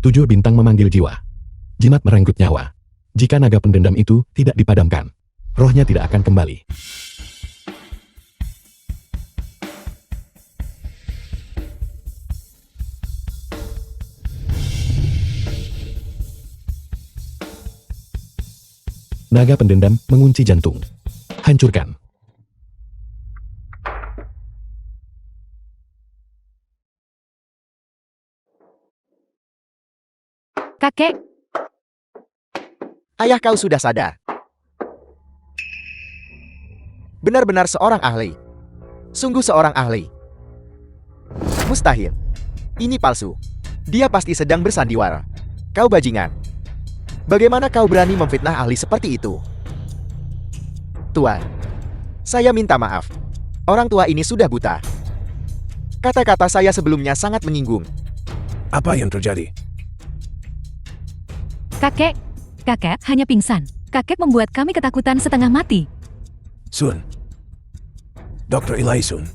7 bintang memanggil jiwa. Jimat merenggut nyawa. Jika naga pendendam itu tidak dipadamkan, rohnya tidak akan kembali. Naga pendendam mengunci jantung. Hancurkan. Kakek, Ayah kau sudah sadar. Benar-benar seorang ahli. Sungguh seorang ahli. Mustahil. Ini palsu. Dia pasti sedang bersandiwara. Kau bajingan. Bagaimana kau berani memfitnah ahli seperti itu? Tuan, saya minta maaf. Orang tua ini sudah buta. Kata-kata saya sebelumnya sangat menyinggung. Apa yang terjadi? kakek hanya pingsan. Kakek membuat kami ketakutan setengah mati. Sun. Dr. Eli Sun.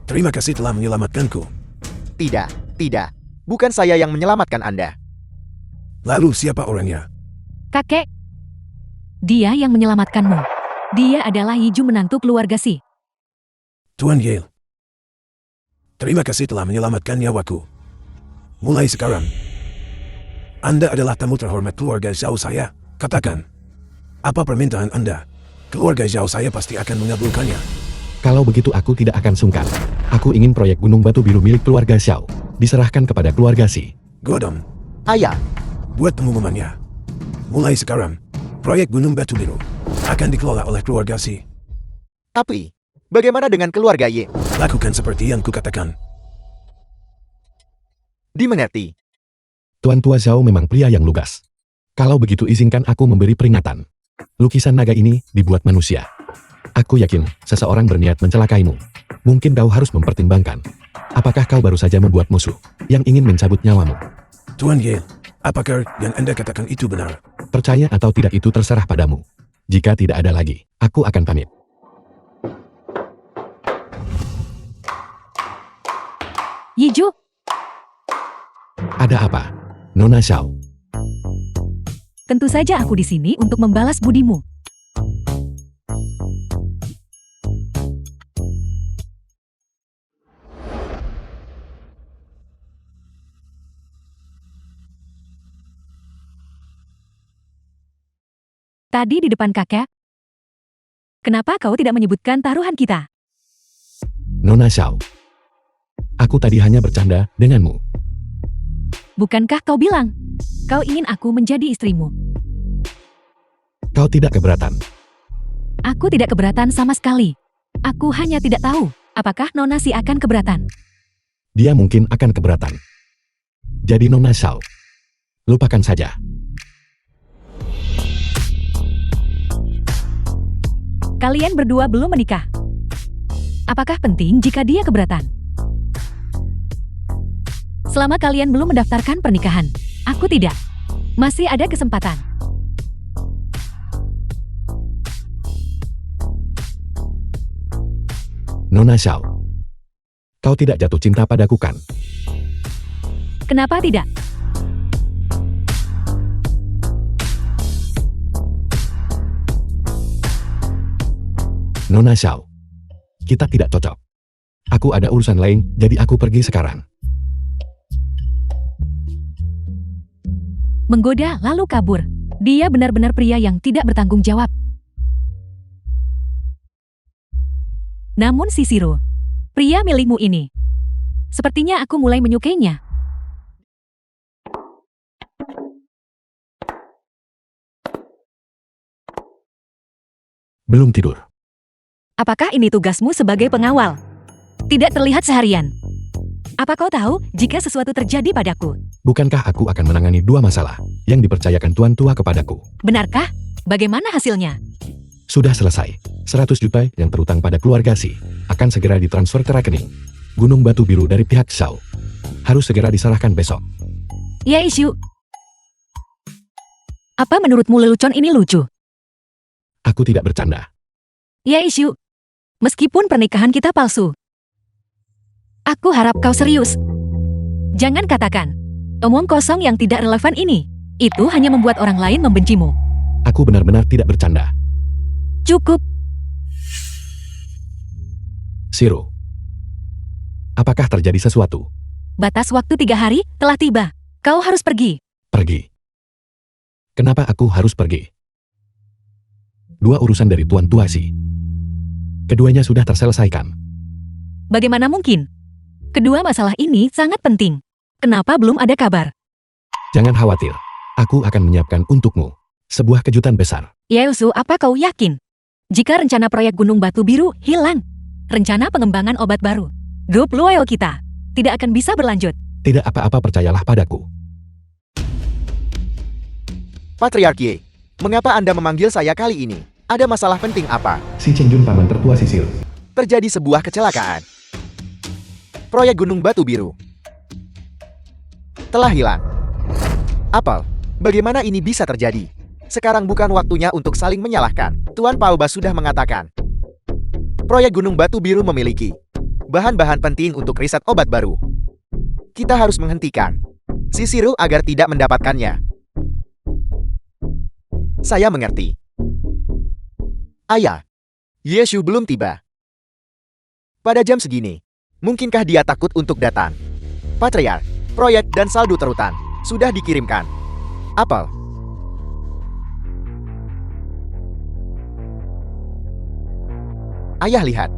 Terima kasih telah menyelamatkanku. Tidak. Bukan saya yang menyelamatkan Anda. Lalu siapa orangnya? Kakek, dia yang menyelamatkanmu. Dia adalah Yiju menantu keluarga Si. Tuan Yale. Terima kasih telah menyelamatkan nyawaku. Mulai sekarang, Anda adalah tamu terhormat keluarga Zhao saya. Katakan, apa permintaan Anda? Keluarga Zhao saya pasti akan mengabulkannya. Kalau begitu aku tidak akan sungkan. Aku ingin proyek Gunung Batu Biru milik keluarga Xiao diserahkan kepada keluarga Si. Godom, Ayah, buat pengumumannya. Mulai sekarang, proyek Gunung Batu Biru akan dikelola oleh keluarga Si. tapi bagaimana dengan keluarga Ye? Lakukan seperti yang kukatakan. Dimengerti. Tuan Tua Xiao memang pria yang lugas. Kalau begitu izinkan aku memberi peringatan. Lukisan naga ini dibuat manusia. Aku yakin seseorang berniat mencelakaimu. Mungkin kau harus mempertimbangkan. Apakah kau baru saja membuat musuh yang ingin mencabut nyawamu? Tuan Yale, apakah yang Anda katakan itu benar? Percaya atau tidak itu terserah padamu. Jika tidak ada lagi, aku akan pamit. Yiju, Ada apa, Nona Xiao? tentu saja aku di sini untuk membalas budimu. Tadi di depan kakek, kenapa kau tidak menyebutkan taruhan kita? Nona Xiao. Aku tadi hanya bercanda denganmu. Bukankah kau bilang, kau ingin aku menjadi istrimu? Kau tidak keberatan. Aku tidak keberatan sama sekali. Aku hanya tidak tahu, apakah Nona Si akan keberatan. Dia mungkin akan keberatan. Jadi Nona Xiao, lupakan saja. Kalian berdua belum menikah. Apakah penting jika dia keberatan? Selama kalian belum mendaftarkan pernikahan, aku tidak. Masih ada kesempatan. Nona Xiao, kau tidak jatuh cinta padaku kan? Kenapa tidak? Nona Xiao, kita tidak cocok. Aku ada urusan lain, jadi aku pergi sekarang. Menggoda lalu kabur. Dia benar-benar pria yang tidak bertanggung jawab. Namun Sisiro, pria milikmu ini, sepertinya aku mulai menyukainya. Belum tidur. Apakah ini tugasmu sebagai pengawal? Tidak terlihat seharian. Apa kau tahu jika sesuatu terjadi padaku? Bukankah aku akan menangani 2 masalah yang dipercayakan Tuan Tua kepadaku? Benarkah? Bagaimana hasilnya? Sudah selesai. 100 juta yang terutang pada keluarga Si akan segera ditransfer ke rekening Gunung Batu Biru dari pihak Xiao. Harus segera diserahkan besok. Ya Isyu. Apa menurutmu lelucon ini lucu? Aku tidak bercanda. Ya Isyu. Meskipun pernikahan kita palsu, aku harap kau serius. Jangan katakan. Omong kosong yang tidak relevan ini. Itu hanya membuat orang lain membencimu. Aku benar-benar tidak bercanda. Cukup. Shiro. Apakah terjadi sesuatu? Batas waktu 3 hari telah tiba. Kau harus pergi. Pergi. Kenapa aku harus pergi? 2 urusan dari Tuan Tuasi. Keduanya sudah terselesaikan. Bagaimana mungkin? Kedua masalah ini sangat penting. Kenapa belum ada kabar? Jangan khawatir. Aku akan menyiapkan untukmu sebuah kejutan besar. Yaesu, apa kau yakin? Jika rencana proyek Gunung Batu Biru hilang, rencana pengembangan obat baru, grup Luoyao kita tidak akan bisa berlanjut. Tidak apa-apa, percayalah padaku. Patriark Ye, mengapa Anda memanggil saya kali ini? Ada masalah penting apa? Si Chengjun paman tertua Sisil. Terjadi sebuah kecelakaan. Proyek Gunung Batu Biru telah hilang. Apel, bagaimana ini bisa terjadi? Sekarang bukan waktunya untuk saling menyalahkan. Tuan Pauba sudah mengatakan, proyek Gunung Batu Biru memiliki bahan-bahan penting untuk riset obat baru. Kita harus menghentikan si Shiro agar tidak mendapatkannya. Saya mengerti. Ayah, Yeshu belum tiba. Pada jam segini, mungkinkah dia takut untuk datang? Patriark, proyek dan saldo terutan sudah dikirimkan. Apel. Ayah, lihat.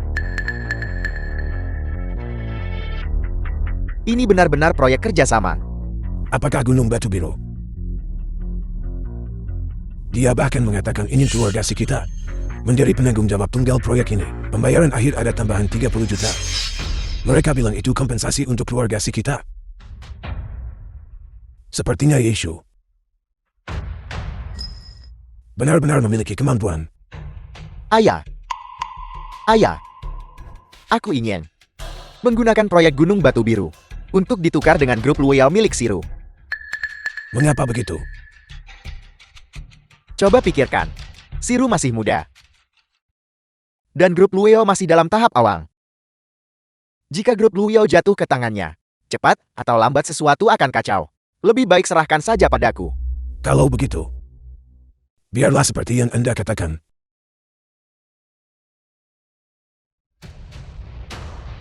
Ini benar-benar proyek kerjasama. Apakah Gunung Batu Biru? Dia bahkan mengatakan ingin keluarga si kita menjadi penanggung jawab tunggal proyek ini. Pembayaran akhir ada tambahan 30 juta. Mereka bilang itu kompensasi untuk keluarga si kita. Sepertinya Yeshu benar-benar memiliki kemampuan. Ayah. Aku ingin menggunakan proyek Gunung Batu Biru untuk ditukar dengan grup Luoyao milik Shiro. Mengapa begitu? Coba pikirkan, Shiro masih muda. Dan grup Luoyao masih dalam tahap awal. Jika grup Luoyao jatuh ke tangannya, cepat atau lambat sesuatu akan kacau. Lebih baik serahkan saja padaku. Kalau begitu, biarlah seperti yang Anda katakan.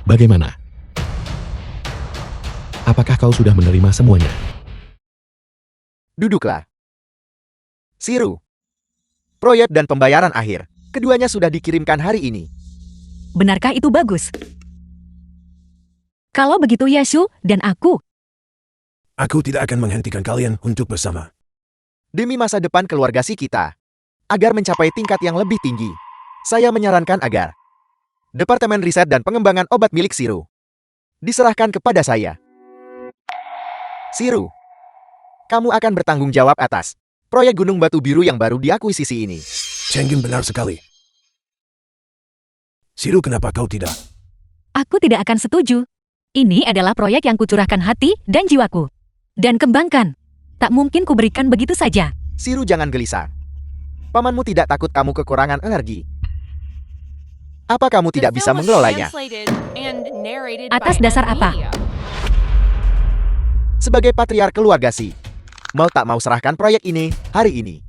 Bagaimana? Apakah kau sudah menerima semuanya? Duduklah. Shiro. Proyek dan pembayaran akhir, keduanya sudah dikirimkan hari ini. Benarkah itu bagus? Kalau begitu Yeshu dan aku tidak akan menghentikan kalian untuk bersama. Demi masa depan keluarga si kita, agar mencapai tingkat yang lebih tinggi, saya menyarankan agar Departemen Riset dan Pengembangan Obat milik Shiro diserahkan kepada saya. Shiro, kamu akan bertanggung jawab atas proyek Gunung Batu Biru yang baru diakuisisi ini. Chengjun benar sekali. Shiro, kenapa kau tidak? Aku tidak akan setuju. Ini adalah proyek yang kucurahkan hati dan jiwaku. Dan kembangkan. Tak mungkin kuberikan begitu saja. Shiro, jangan gelisah. Pamanmu tidak takut kamu kekurangan energi. Apa kamu tidak bisa mengelolanya? Atas dasar apa? Sebagai patriark keluarga Si, mau tak mau serahkan proyek ini hari ini.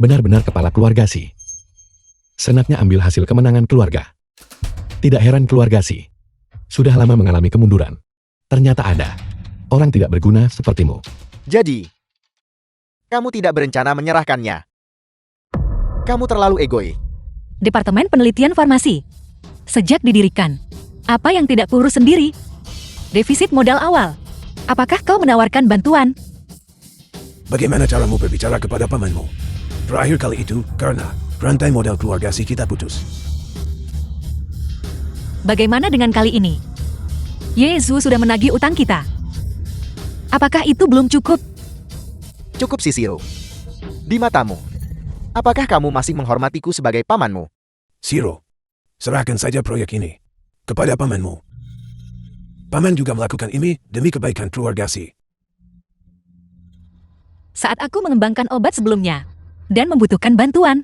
Benar-benar kepala keluarga Si. Senatnya ambil hasil kemenangan keluarga. Tidak heran keluarga Si sudah lama mengalami kemunduran. Ternyata ada orang tidak berguna sepertimu. Jadi, kamu tidak berencana menyerahkannya. Kamu terlalu egois. Departemen Penelitian Farmasi. Sejak didirikan, apa yang tidak kurus sendiri? Defisit modal awal. Apakah kau menawarkan bantuan? Bagaimana caramu berbicara kepada pamanmu? Terakhir kali itu karena rantai modal keluarga si kita putus. Bagaimana dengan kali ini? Yesus sudah menagih utang kita. Apakah itu belum cukup? Cukup si Shiro. Di matamu, apakah kamu masih menghormatiku sebagai pamanmu? Shiro, serahkan saja proyek ini kepada pamanmu. Paman juga melakukan ini demi kebaikan keluarga si. Saat aku mengembangkan obat sebelumnya dan membutuhkan bantuan,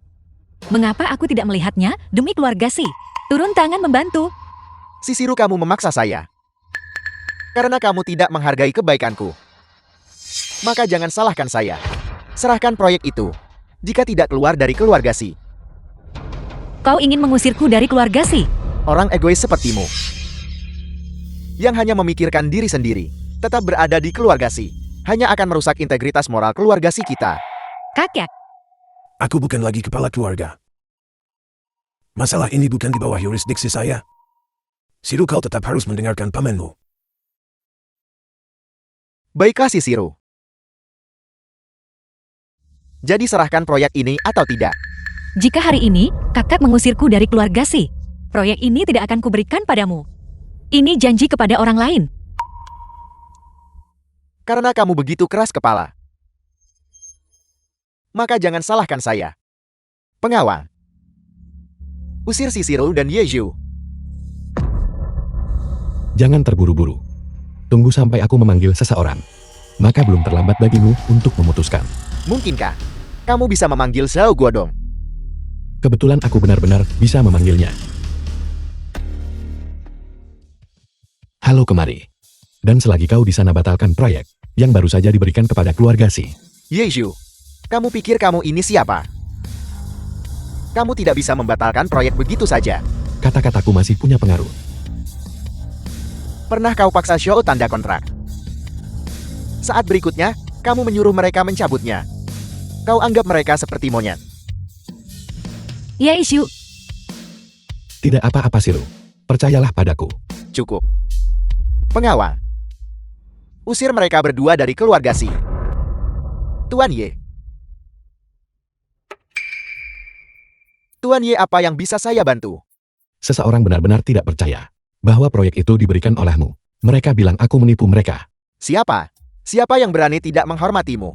mengapa aku tidak melihatnya demi keluarga si? Turun tangan membantu. Si Shiro, kamu memaksa saya Karena kamu tidak menghargai kebaikanku. Maka jangan salahkan saya. Serahkan proyek itu. Jika tidak keluar dari keluarga Si. Kau ingin mengusirku dari keluarga Si? Orang egois sepertimu. Yang hanya memikirkan diri sendiri. Tetap berada di keluarga Si. Hanya akan merusak integritas moral keluarga Si kita. Kakek, Aku bukan lagi kepala keluarga. Masalah ini bukan di bawah yurisdiksi saya. Siru, kau tetap harus mendengarkan pamanmu. Baiklah Si Siru. Jadi serahkan proyek ini atau tidak? jika hari ini kakak mengusirku dari keluarga Si, proyek ini tidak akan kuberikan padamu. Ini janji kepada orang lain. Karena kamu begitu keras kepala. Maka jangan salahkan saya. Pengawal. Usir Si Siru dan Yeju. Jangan terburu-buru. Tunggu sampai aku memanggil seseorang. Maka belum terlambat bagimu untuk memutuskan. Mungkinkah kamu bisa memanggil Zhao Guodong? Kebetulan aku benar-benar bisa memanggilnya. Halo kemari. Dan selagi kau di sana batalkan proyek yang baru saja diberikan kepada keluarga Si. Yeju, kamu pikir kamu ini siapa? Kamu tidak bisa membatalkan proyek begitu saja. Kata-kataku masih punya pengaruh. Pernah kau paksa Xiao tanda kontrak? Saat berikutnya, kamu menyuruh mereka mencabutnya. Kau anggap mereka seperti monyet. Ya Isyu, Tidak apa-apa Siru. Percayalah padaku. Cukup. Pengawal. Usir mereka berdua dari keluarga Si. Tuan Ye. Tuan Ye, apa yang bisa saya bantu? Seseorang benar-benar tidak percaya bahwa proyek itu diberikan olehmu. Mereka bilang aku menipu mereka. Siapa? Siapa yang berani tidak menghormatimu?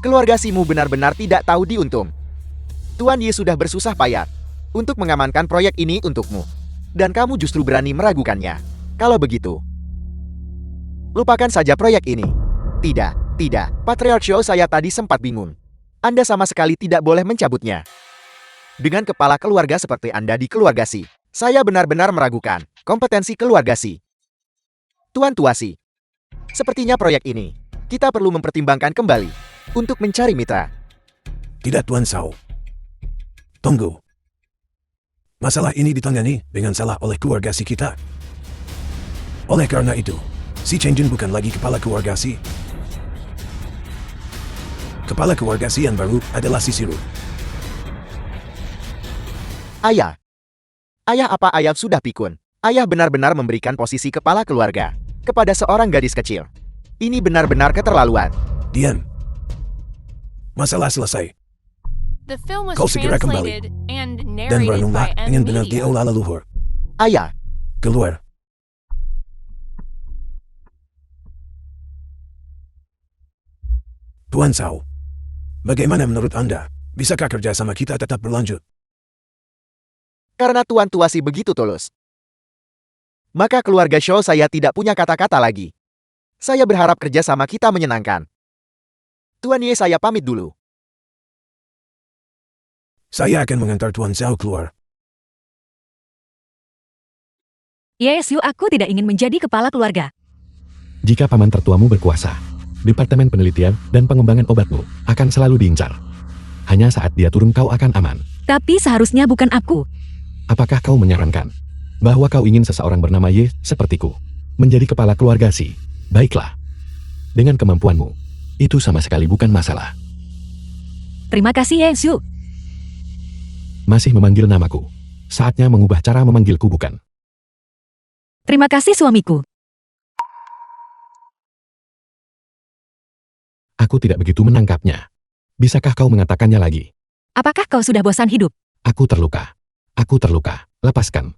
Keluarga Simu benar-benar tidak tahu diuntung. Tuan Ye sudah bersusah payah untuk mengamankan proyek ini untukmu. Dan kamu justru berani meragukannya. Kalau begitu, lupakan saja proyek ini. Tidak, tidak. Patriarch Xiao saya tadi sempat bingung. Anda sama sekali tidak boleh mencabutnya. Dengan kepala keluarga seperti Anda di keluarga Si, saya benar-benar meragukan kompetensi keluarga Si. Tuan Tua Si, sepertinya proyek ini kita perlu mempertimbangkan kembali untuk mencari mitra. Tidak, Tuan Zhao. Tunggu. Masalah ini ditangani dengan salah oleh keluarga Si kita. Oleh karena itu, Si Chengjun bukan lagi kepala keluarga Si. Kepala keluarga Si yang baru adalah Si Siru. Ayah. Ayah, apa ayah sudah pikun? Ayah benar-benar memberikan posisi kepala keluarga kepada seorang gadis kecil. Ini benar-benar keterlaluan. Diam. Masalah selesai. The film was Kau segera kembali. translated and Dan narrated berenunglah by dengan M benar di Media. aula leluhur. Ayah, Keluar. Tuan Zhao. Bagaimana menurut Anda? Bisakah kerjasama kita tetap berlanjut? karena Tuan Tua Si begitu tulus, maka keluarga Xiao saya tidak punya kata-kata lagi. Saya berharap kerjasama kita menyenangkan. Tuan Ye, saya pamit dulu. Saya akan mengantar Tuan Zhao keluar. ya Isyu, aku tidak ingin menjadi kepala keluarga. Jika paman tertuamu berkuasa, Departemen Penelitian dan Pengembangan Obatmu akan selalu diincar. Hanya saat dia turun kau akan aman. Tapi seharusnya bukan aku. Apakah kau menyarankan bahwa kau ingin seseorang bernama Ye sepertiku menjadi kepala keluarga Si? Baiklah. Dengan kemampuanmu, itu sama sekali bukan masalah. Terima kasih ya Isyu. Masih memanggil namaku. Saatnya mengubah cara memanggilku, bukan? Terima kasih suamiku. Aku tidak begitu menangkapnya. Bisakah kau mengatakannya lagi? Apakah kau sudah bosan hidup? Aku terluka. Aku terluka. Lepaskan.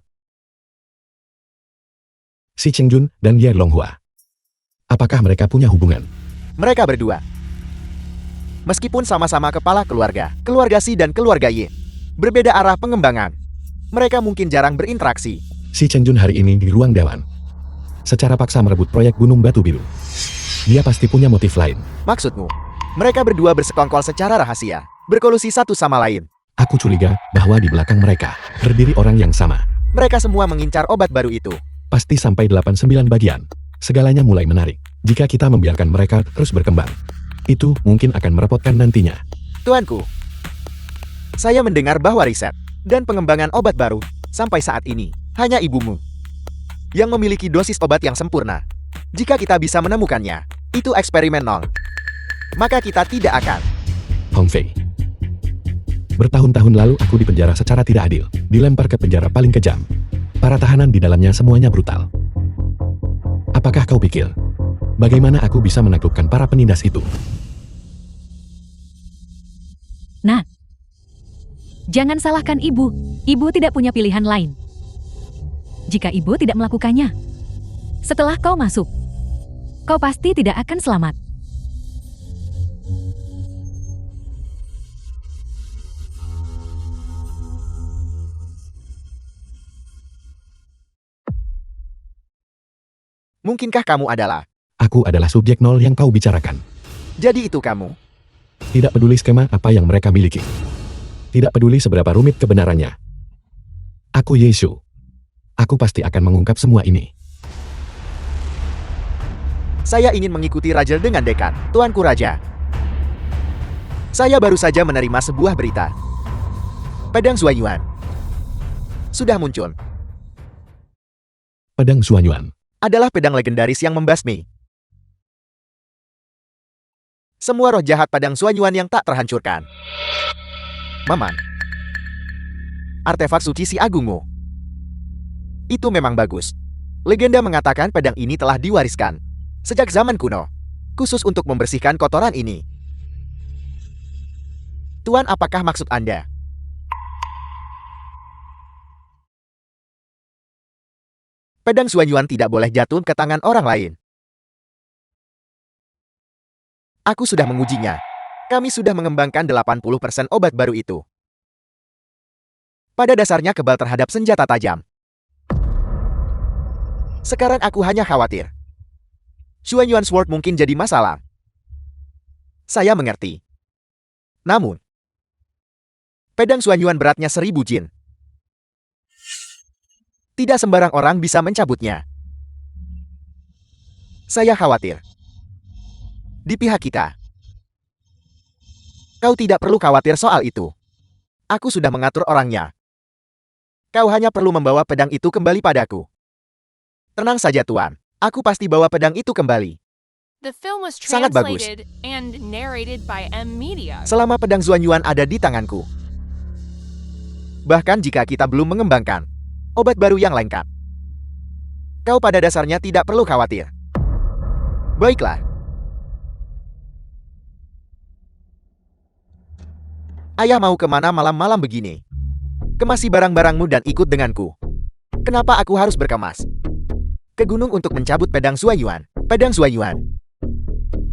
Si Chengjun dan Ye Longhua. Apakah mereka punya hubungan? Mereka berdua, meskipun sama-sama kepala keluarga Si dan keluarga Ye, berbeda arah pengembangan. Mereka mungkin jarang berinteraksi. Si Chengjun hari ini di ruang dewan. Secara paksa merebut proyek Gunung Batu Biru. Dia pasti punya motif lain. Maksudmu, mereka berdua bersekongkol secara rahasia, berkolusi satu sama lain. Aku curiga bahwa di belakang mereka berdiri orang yang sama. Mereka semua mengincar obat baru itu. Pasti sampai 89 bagian. Segalanya mulai menarik. Jika kita membiarkan mereka terus berkembang, itu mungkin akan merepotkan nantinya. Tuanku, saya mendengar bahwa riset dan pengembangan obat baru sampai saat ini hanya ibumu yang memiliki dosis obat yang sempurna. Jika kita bisa menemukannya, itu eksperimen nol. Maka kita tidak akan. Hong Fei. Bertahun-tahun lalu aku dipenjara secara tidak adil, dilempar ke penjara paling kejam. Para tahanan di dalamnya semuanya brutal. Apakah kau pikir, bagaimana aku bisa menaklukkan para penindas itu? Nah, jangan salahkan ibu. Ibu tidak punya pilihan lain. Jika ibu tidak melakukannya, setelah kau masuk, kau pasti tidak akan selamat. Mungkinkah kamu adalah? Aku adalah subjek nol yang kau bicarakan. Jadi itu kamu. Tidak peduli skema apa yang mereka miliki. Tidak peduli seberapa rumit kebenarannya. Aku Yesu. Aku pasti akan mengungkap semua ini. Saya ingin mengikuti Raja dengan dekat, Tuanku Raja. Saya baru saja menerima sebuah berita. Pedang Zuanyuan sudah muncul. Pedang Zuanyuan. Adalah pedang legendaris yang membasmi semua roh jahat Padang Zuanyuan yang tak terhancurkan. Maman, artefak suci si agungmu. Itu memang bagus. Legenda mengatakan pedang ini telah diwariskan sejak zaman kuno, khusus untuk membersihkan kotoran ini. Tuan, apakah maksud Anda? Pedang Zuanyuan tidak boleh jatuh ke tangan orang lain. Aku sudah mengujinya. Kami sudah mengembangkan 80% obat baru itu. Pada dasarnya kebal terhadap senjata tajam. Sekarang aku hanya khawatir Zuanyuan Sword mungkin jadi masalah. Saya mengerti. Namun, pedang Zuanyuan beratnya 1000 jin. Tidak sembarang orang bisa mencabutnya. Saya khawatir. Di pihak kita. Kau tidak perlu khawatir soal itu. Aku sudah mengatur orangnya. Kau hanya perlu membawa pedang itu kembali padaku. Tenang saja, Tuan. Aku pasti bawa pedang itu kembali. Sangat bagus. Selama pedang Zuanyuan ada di tanganku. Bahkan jika kita belum mengembangkan obat baru yang lengkap, kau pada dasarnya tidak perlu khawatir. Baiklah. Ayah mau kemana malam-malam begini? Kemasi barang-barangmu dan ikut denganku. Kenapa aku harus berkemas? Ke gunung untuk mencabut pedang Zuanyuan. Pedang Zuanyuan.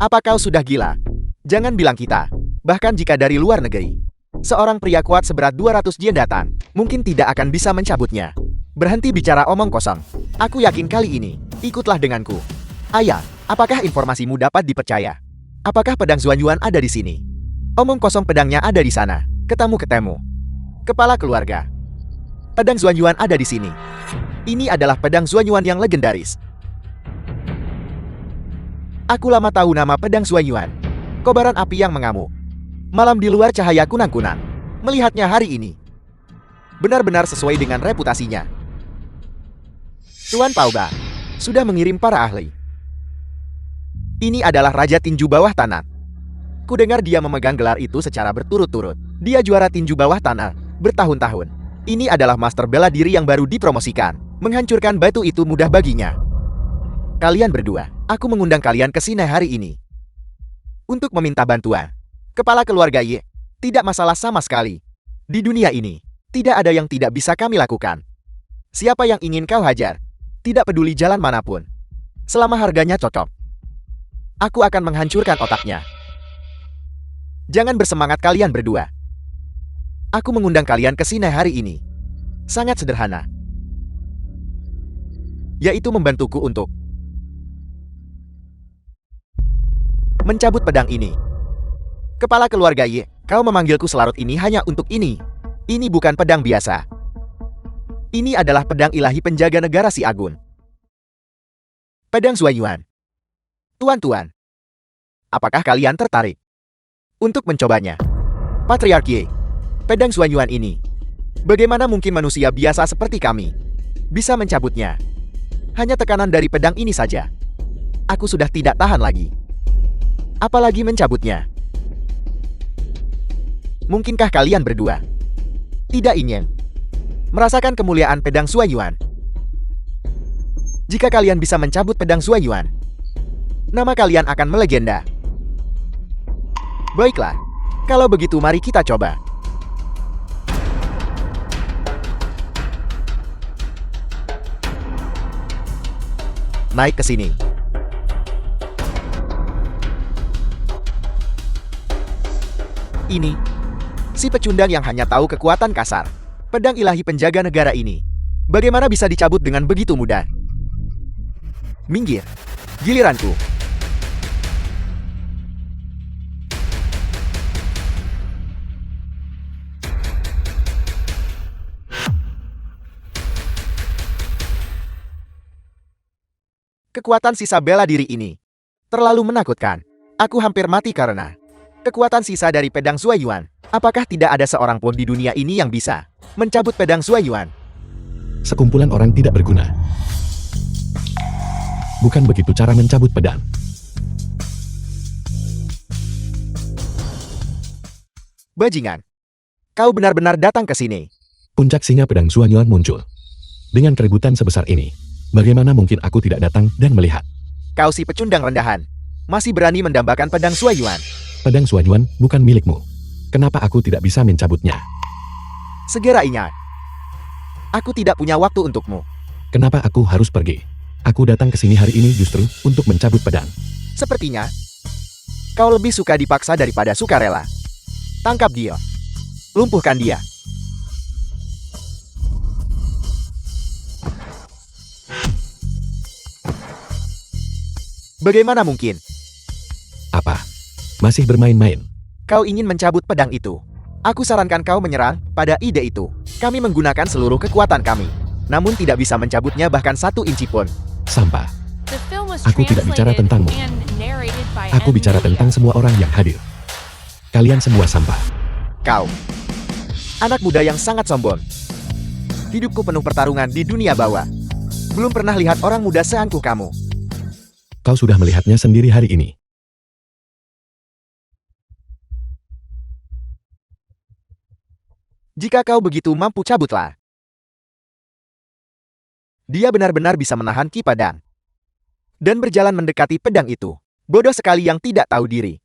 Apa kau sudah gila? Jangan bilang kita. Bahkan jika dari luar negeri, seorang pria kuat seberat 200 yen datang, mungkin tidak akan bisa mencabutnya. Berhenti bicara omong kosong. Aku yakin kali ini, ikutlah denganku. Ayah, apakah informasimu dapat dipercaya? Apakah pedang Zuanyuan ada di sini? Omong kosong, pedangnya ada di sana. Ketemu. Kepala keluarga. Pedang Zuanyuan ada di sini. Ini adalah pedang Zuanyuan yang legendaris. Aku lama tahu nama pedang Zuanyuan. Kobaran api yang mengamuk. Malam di luar cahaya kunang-kunang. Melihatnya hari ini benar-benar sesuai dengan reputasinya. Tuan Pauba sudah mengirim para ahli. Ini adalah Raja Tinju Bawah Tanah. Kudengar dia memegang gelar itu secara berturut-turut. Dia juara tinju bawah tanah bertahun-tahun. Ini adalah master bela diri yang baru dipromosikan. Menghancurkan batu itu mudah baginya. Kalian berdua, aku mengundang kalian ke sini hari ini untuk meminta bantuan. Kepala keluarga Ye, tidak masalah sama sekali. Di dunia ini, tidak ada yang tidak bisa kami lakukan. Siapa yang ingin kau hajar? Tidak peduli jalan manapun. Selama harganya cocok, aku akan menghancurkan otaknya. Jangan bersemangat kalian berdua. Aku mengundang kalian ke sini hari ini. Sangat sederhana. Yaitu membantuku untuk mencabut pedang ini. Kepala keluarga Ye, kau memanggilku selarut ini hanya untuk ini. Ini bukan pedang biasa. Ini adalah pedang ilahi penjaga negara si Agun. Pedang Zuanyuan. Tuan-tuan, apakah kalian tertarik untuk mencobanya? Patriarki, pedang Zuanyuan ini. Bagaimana mungkin manusia biasa seperti kami bisa mencabutnya? Hanya tekanan dari pedang ini saja. Aku sudah tidak tahan lagi. Apalagi mencabutnya. Mungkinkah kalian berdua tidak ingin merasakan kemuliaan pedang Zuanyuan? Jika kalian bisa mencabut pedang Zuanyuan, nama kalian akan melegenda. Baiklah, kalau begitu mari kita coba. Naik ke sini. Ini si pecundang yang hanya tahu kekuatan kasar. Pedang ilahi penjaga negara ini bagaimana bisa dicabut dengan begitu mudah? Minggir, giliranku. Kekuatan sisa bela diri ini terlalu menakutkan. Aku hampir mati karena kekuatan sisa dari pedang Zuanyuan. Apakah tidak ada seorang pun di dunia ini yang bisa mencabut pedang Zuanyuan? Sekumpulan orang tidak berguna. Bukan begitu cara mencabut pedang. Bajingan, kau benar-benar datang ke sini. Puncak singa pedang Zuanyuan muncul. Dengan keributan sebesar ini, bagaimana mungkin aku tidak datang dan melihat? Kau si pecundang rendahan, masih berani mendambakan pedang Zuanyuan. Pedang Zuanyuan bukan milikmu. Kenapa aku tidak bisa mencabutnya? Segera ingat, aku tidak punya waktu untukmu. Kenapa aku harus pergi? Aku datang ke sini hari ini justru untuk mencabut pedang. Sepertinya kau lebih suka dipaksa daripada sukarela. Tangkap dia. Lumpuhkan dia. Bagaimana mungkin? Apa? Masih bermain-main? Kau ingin mencabut pedang itu? Aku sarankan kau menyerang pada ide itu. Kami menggunakan seluruh kekuatan kami, namun tidak bisa mencabutnya bahkan 1 inci pun. Sampah. Aku tidak bicara tentangmu. Aku bicara tentang semua orang yang hadir. Kalian semua sampah. Kau, anak muda yang sangat sombong. Hidupku penuh pertarungan di dunia bawah. Belum pernah lihat orang muda seangkuh kamu. Kau sudah melihatnya sendiri hari ini. Jika kau begitu mampu, cabutlah. Dia benar-benar bisa menahan ki pedang dan berjalan mendekati pedang itu. Bodoh sekali yang tidak tahu diri.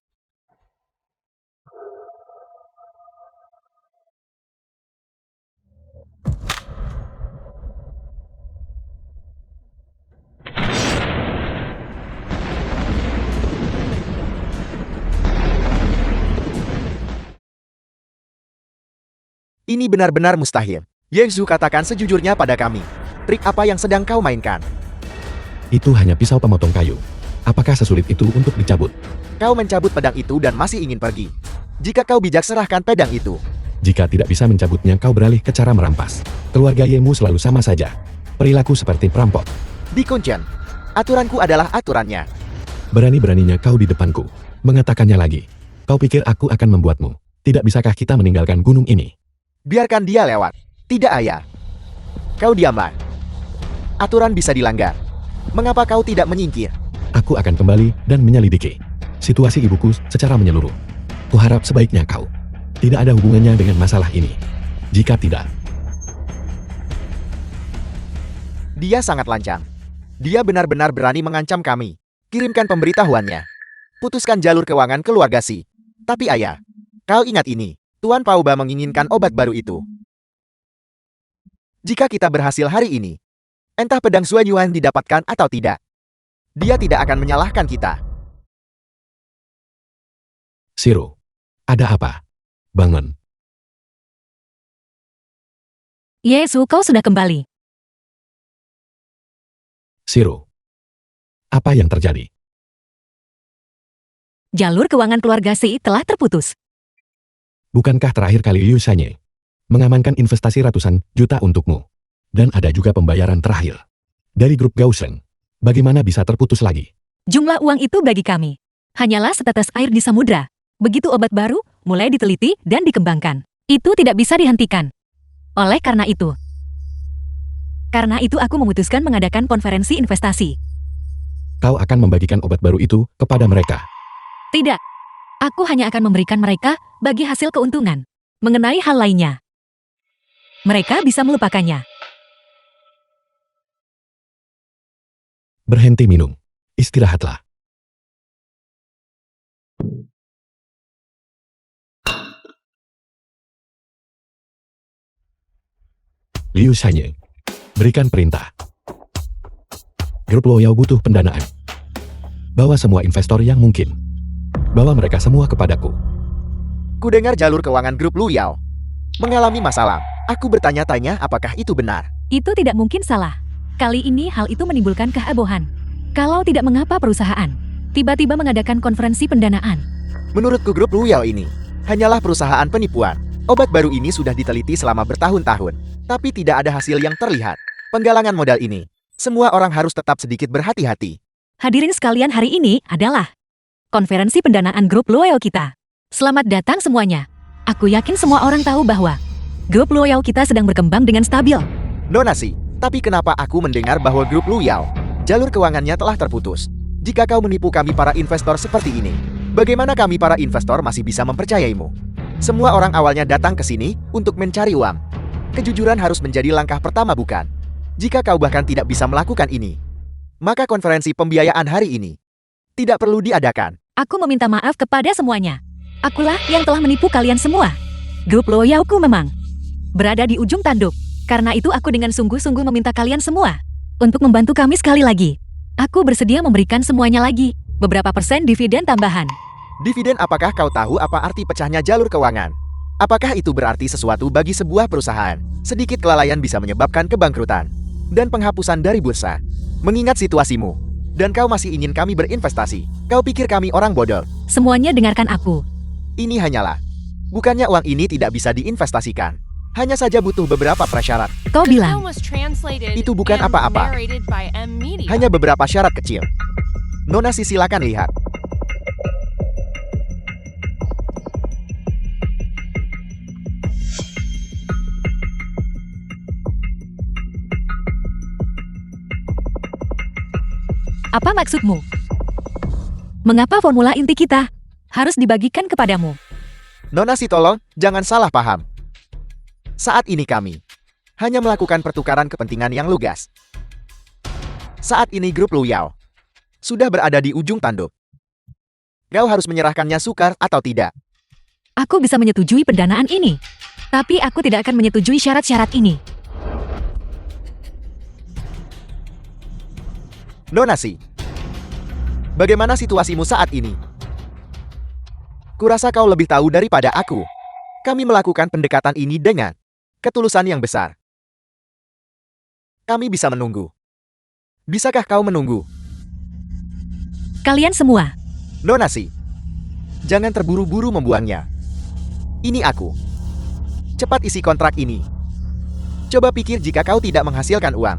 Ini benar-benar mustahil. Yangzu katakan sejujurnya pada kami. Trik apa yang sedang kau mainkan? Itu hanya pisau pemotong kayu. Apakah sesulit itu untuk dicabut? Kau mencabut pedang itu dan masih ingin pergi. Jika kau bijak, serahkan pedang itu. Jika tidak bisa mencabutnya, kau beralih ke cara merampas. Keluarga Yemu selalu sama saja. Perilaku seperti perampok. Di Kuncen, aturanku adalah aturannya. Berani-beraninya kau di depanku. Mengatakannya lagi. Kau pikir aku akan membuatmu? Tidak bisakah kita meninggalkan gunung ini? Biarkan dia lewat. Tidak, ayah. Kau diamlah. Aturan bisa dilanggar. Mengapa kau tidak menyingkir? Aku akan kembali dan menyelidiki situasi ibuku secara menyeluruh. Kuharap sebaiknya kau tidak ada hubungannya dengan masalah ini. Jika tidak, dia sangat lancang. Dia benar-benar berani mengancam kami. Kirimkan pemberitahuannya. Putuskan jalur keuangan keluarga si. Tapi ayah, kau ingat ini. Tuan Pauba menginginkan obat baru itu. Jika kita berhasil hari ini, entah pedang Zuanyuan didapatkan atau tidak, dia tidak akan menyalahkan kita. Shiro, ada apa? Bangun. Yesu, kau sudah kembali. Shiro, apa yang terjadi? Jalur keuangan keluarga Si telah terputus. Bukankah terakhir kali Liu Shanye mengamankan investasi ratusan juta untukmu? Dan ada juga pembayaran terakhir. Dari grup Gaussen. Bagaimana bisa terputus lagi? Jumlah uang itu bagi kami hanyalah setetes air di samudra. Begitu obat baru mulai diteliti dan dikembangkan, itu tidak bisa dihentikan. Oleh karena itu aku memutuskan mengadakan konferensi investasi. Kau akan membagikan obat baru itu kepada mereka. Tidak, aku hanya akan memberikan mereka bagi hasil keuntungan. Mengenai hal lainnya, mereka bisa melupakannya. Berhenti minum. Istirahatlah. Liu Shanye. Berikan perintah. Grup Loyal butuh pendanaan. Bawa semua investor yang mungkin. Bawa mereka semua kepadaku. Ku dengar jalur keuangan grup Lu Yao mengalami masalah. Aku bertanya-tanya apakah itu benar. Itu tidak mungkin salah. Kali ini hal itu menimbulkan kehebohan. Kalau tidak, mengapa perusahaan tiba-tiba mengadakan konferensi pendanaan? Menurutku grup Lu Yao ini hanyalah perusahaan penipuan. Obat baru ini sudah diteliti selama bertahun-tahun, tapi tidak ada hasil yang terlihat. Penggalangan modal ini, semua orang harus tetap sedikit berhati-hati. Hadirin sekalian, hari ini adalah konferensi pendanaan grup Loyal kita. Selamat datang semuanya. Aku yakin semua orang tahu bahwa grup Loyal kita sedang berkembang dengan stabil. Donasi, tapi kenapa aku mendengar bahwa grup Lu Yao jalur keuangannya telah terputus? Jika kau menipu kami para investor seperti ini, bagaimana kami para investor masih bisa mempercayaimu? Semua orang awalnya datang ke sini untuk mencari uang. Kejujuran harus menjadi langkah pertama, bukan? Jika kau bahkan tidak bisa melakukan ini, maka konferensi pembiayaan hari ini tidak perlu diadakan. Aku meminta maaf kepada semuanya. Akulah yang telah menipu kalian semua. Grup Loyalku memang berada di ujung tanduk. Karena itu aku dengan sungguh-sungguh meminta kalian semua untuk membantu kami sekali lagi. Aku bersedia memberikan semuanya lagi, beberapa persen dividen tambahan. Dividen? Apakah kau tahu apa arti pecahnya jalur keuangan? Apakah itu berarti sesuatu bagi sebuah perusahaan? Sedikit kelalaian bisa menyebabkan kebangkrutan dan penghapusan dari bursa. Mengingat situasimu, dan kau masih ingin kami berinvestasi, kau pikir kami orang bodoh? Semuanya dengarkan aku. Ini hanyalah, bukannya uang ini tidak bisa diinvestasikan. Hanya saja butuh beberapa prasyarat. Kau bilang itu bukan apa-apa. Hanya beberapa syarat kecil. Nona, silakan lihat. Apa maksudmu? Mengapa formula inti kita harus dibagikan kepadamu? Nona, tolong, jangan salah paham. Saat ini kami hanya melakukan pertukaran kepentingan yang lugas. Saat ini grup Lu Yao sudah berada di ujung tanduk. Kau harus menyerahkannya sukar atau tidak. Aku bisa menyetujui pendanaan ini, tapi aku tidak akan menyetujui syarat-syarat ini. Nona, bagaimana situasimu saat ini? Kurasa kau lebih tahu daripada aku. Kami melakukan pendekatan ini dengan ketulusan yang besar. Kami bisa menunggu. Bisakah kau menunggu? Kalian semua. Nona, jangan terburu-buru membuangnya. Ini aku. Cepat isi kontrak ini. Coba pikir jika kau tidak menghasilkan uang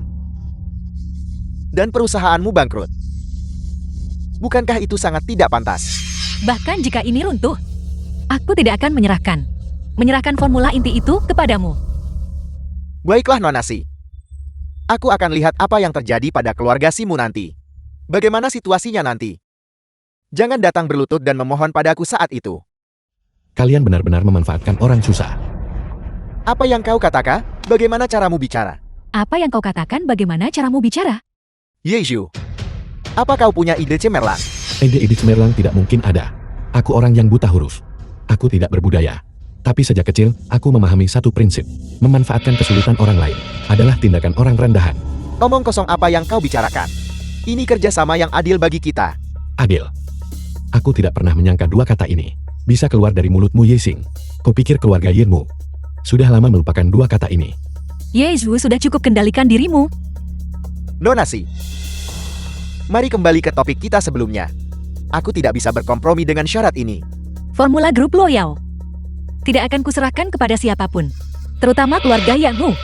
dan perusahaanmu bangkrut. Bukankah itu sangat tidak pantas? Bahkan jika ini runtuh, aku tidak akan menyerahkan formula inti itu kepadamu. Baiklah Nona, aku akan lihat apa yang terjadi pada keluarga Simu nanti. Bagaimana situasinya nanti? Jangan datang berlutut dan memohon padaku saat itu. Kalian benar-benar memanfaatkan orang susah. Apa yang kau katakan? Bagaimana caramu bicara? Apa yang kau katakan? Bagaimana caramu bicara? Yeju, apa kau punya ide cemerlang? Ide-ide cemerlang tidak mungkin ada. Aku orang yang buta huruf. Aku tidak berbudaya. Tapi sejak kecil, aku memahami satu prinsip. Memanfaatkan kesulitan orang lain adalah tindakan orang rendahan. Omong kosong apa yang kau bicarakan? Ini kerjasama yang adil bagi kita. Adil. Aku tidak pernah menyangka dua kata ini bisa keluar dari mulutmu, Yexing. Kau pikir keluarga Yinmu sudah lama melupakan dua kata ini? Yezu, sudah cukup, kendalikan dirimu. Nona, mari kembali ke topik kita sebelumnya. Aku tidak bisa berkompromi dengan syarat ini. Formula grup Loyal tidak akan kuserahkan kepada siapapun, terutama keluarga Yangmu.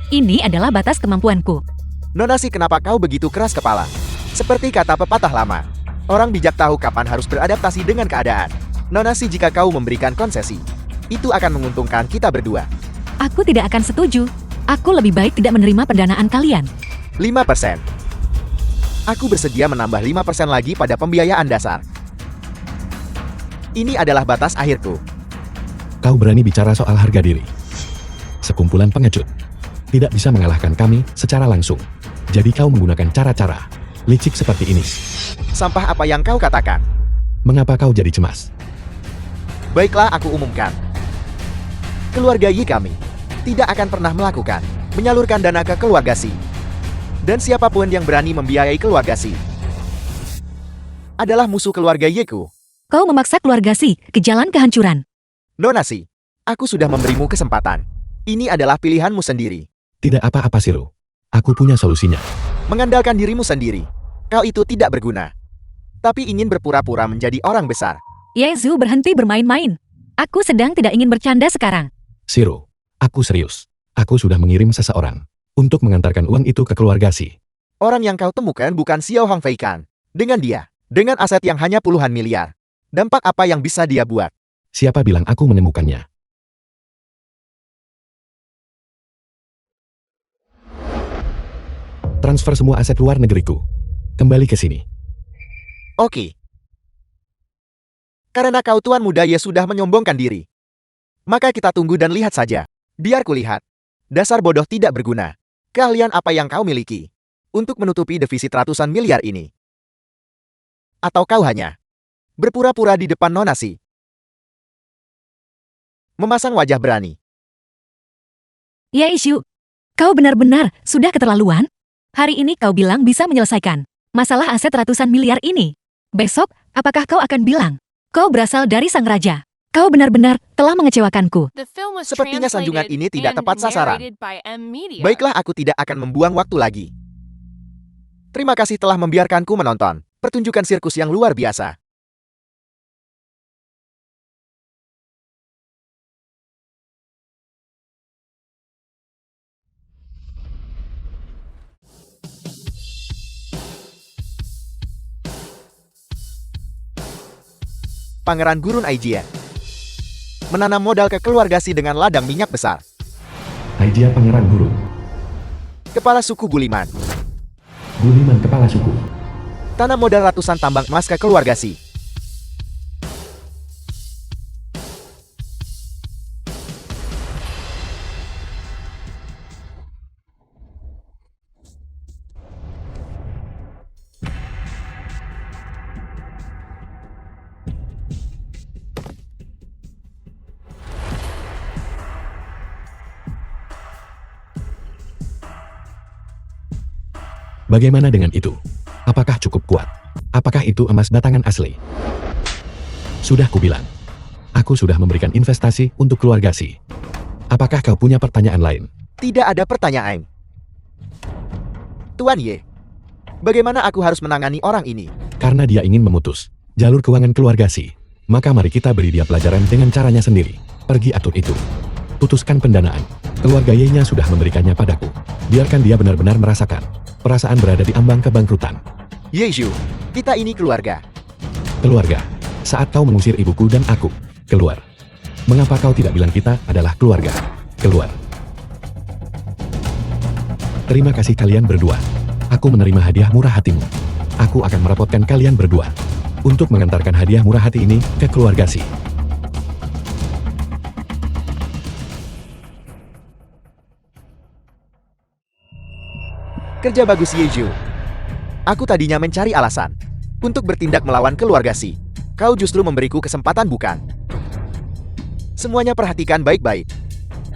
Ini adalah batas kemampuanku. Nona Si, kenapa kau begitu keras kepala? Seperti kata pepatah lama, orang bijak tahu kapan harus beradaptasi dengan keadaan. Nona Si, jika kau memberikan konsesi, itu akan menguntungkan kita berdua. Aku tidak akan setuju. Aku lebih baik tidak menerima pendanaan kalian. 5%. Aku bersedia menambah 5% lagi pada pembiayaan dasar. Ini adalah batas akhirku. Kau berani bicara soal harga diri. Sekumpulan pengecut. Tidak bisa mengalahkan kami secara langsung. Jadi kau menggunakan cara-cara licik seperti ini. Sampah apa yang kau katakan? Mengapa kau jadi cemas? Baiklah, aku umumkan. Keluarga Yi kami tidak akan pernah melakukan menyalurkan dana ke keluarga Si. Dan siapapun yang berani membiayai keluarga Si adalah musuh keluarga Yi-ku. Kau memaksa keluarga Si ke jalan kehancuran. Nona Si, aku sudah memberimu kesempatan. Ini adalah pilihanmu sendiri. Tidak apa-apa Siru. Aku punya solusinya. Mengandalkan dirimu sendiri, kau itu tidak berguna. Tapi ingin berpura-pura menjadi orang besar. Yezu, berhenti bermain-main. Aku sedang tidak ingin bercanda sekarang. Siru, aku serius. Aku sudah mengirim seseorang untuk mengantarkan uang itu ke keluarga Si. Orang yang kau temukan bukan Xiao Hong Fei kan? Dengan dia, dengan aset yang hanya puluhan miliar. Dampak apa yang bisa dia buat? Siapa bilang aku menemukannya? Transfer semua aset luar negeriku. Kembali ke sini. Oke. Karena kau tuan muda Ye sudah menyombongkan diri. Maka kita tunggu dan lihat saja. Biar kulihat. Dasar bodoh tidak berguna. Keahlian apa yang kau miliki untuk menutupi defisit ratusan miliar ini? Atau kau hanya berpura-pura di depan Nona Si? Memasang wajah berani. Yezu, kau benar-benar sudah keterlaluan. Hari ini kau bilang bisa menyelesaikan masalah aset ratusan miliar ini. Besok, apakah kau akan bilang kau berasal dari sang raja? Kau benar-benar telah mengecewakanku. Sepertinya sanjungan ini tidak tepat sasaran. Baiklah, aku tidak akan membuang waktu lagi. Terima kasih telah membiarkanku menonton pertunjukan sirkus yang luar biasa. Pangeran Gurun Aijia menanam modal ke keluarga Si dengan ladang minyak besar. Aijia Pangeran Guru. Kepala suku Guliman Guliman kepala suku. tanam modal ratusan tambang emas ke keluarga Si. Bagaimana dengan itu? Apakah cukup kuat? Apakah itu emas batangan asli? Sudah kubilang. Aku sudah memberikan investasi untuk keluarga Si. Apakah kau punya pertanyaan lain? Tidak ada pertanyaan. Tuan Ye, bagaimana aku harus menangani orang ini? Karena dia ingin memutus jalur keuangan keluarga Si. Maka mari kita beri dia pelajaran dengan caranya sendiri. Pergi atur itu. Putuskan pendanaan. Keluarga Y-nya sudah memberikannya padaku. Biarkan dia benar-benar merasakan perasaan berada di ambang kebangkrutan. Yeju, kita ini keluarga. Keluarga. Saat kau mengusir ibuku dan aku keluar. Mengapa kau tidak bilang kita adalah keluarga? Keluar. Terima kasih kalian berdua. Aku menerima hadiah murah hatimu. Aku akan merepotkan kalian berdua untuk mengantarkan hadiah murah hati ini ke keluarga Si. Kerja bagus Yeju. Aku tadinya mencari alasan untuk bertindak melawan keluarga Si. Kau justru memberiku kesempatan bukan? Semuanya perhatikan baik-baik.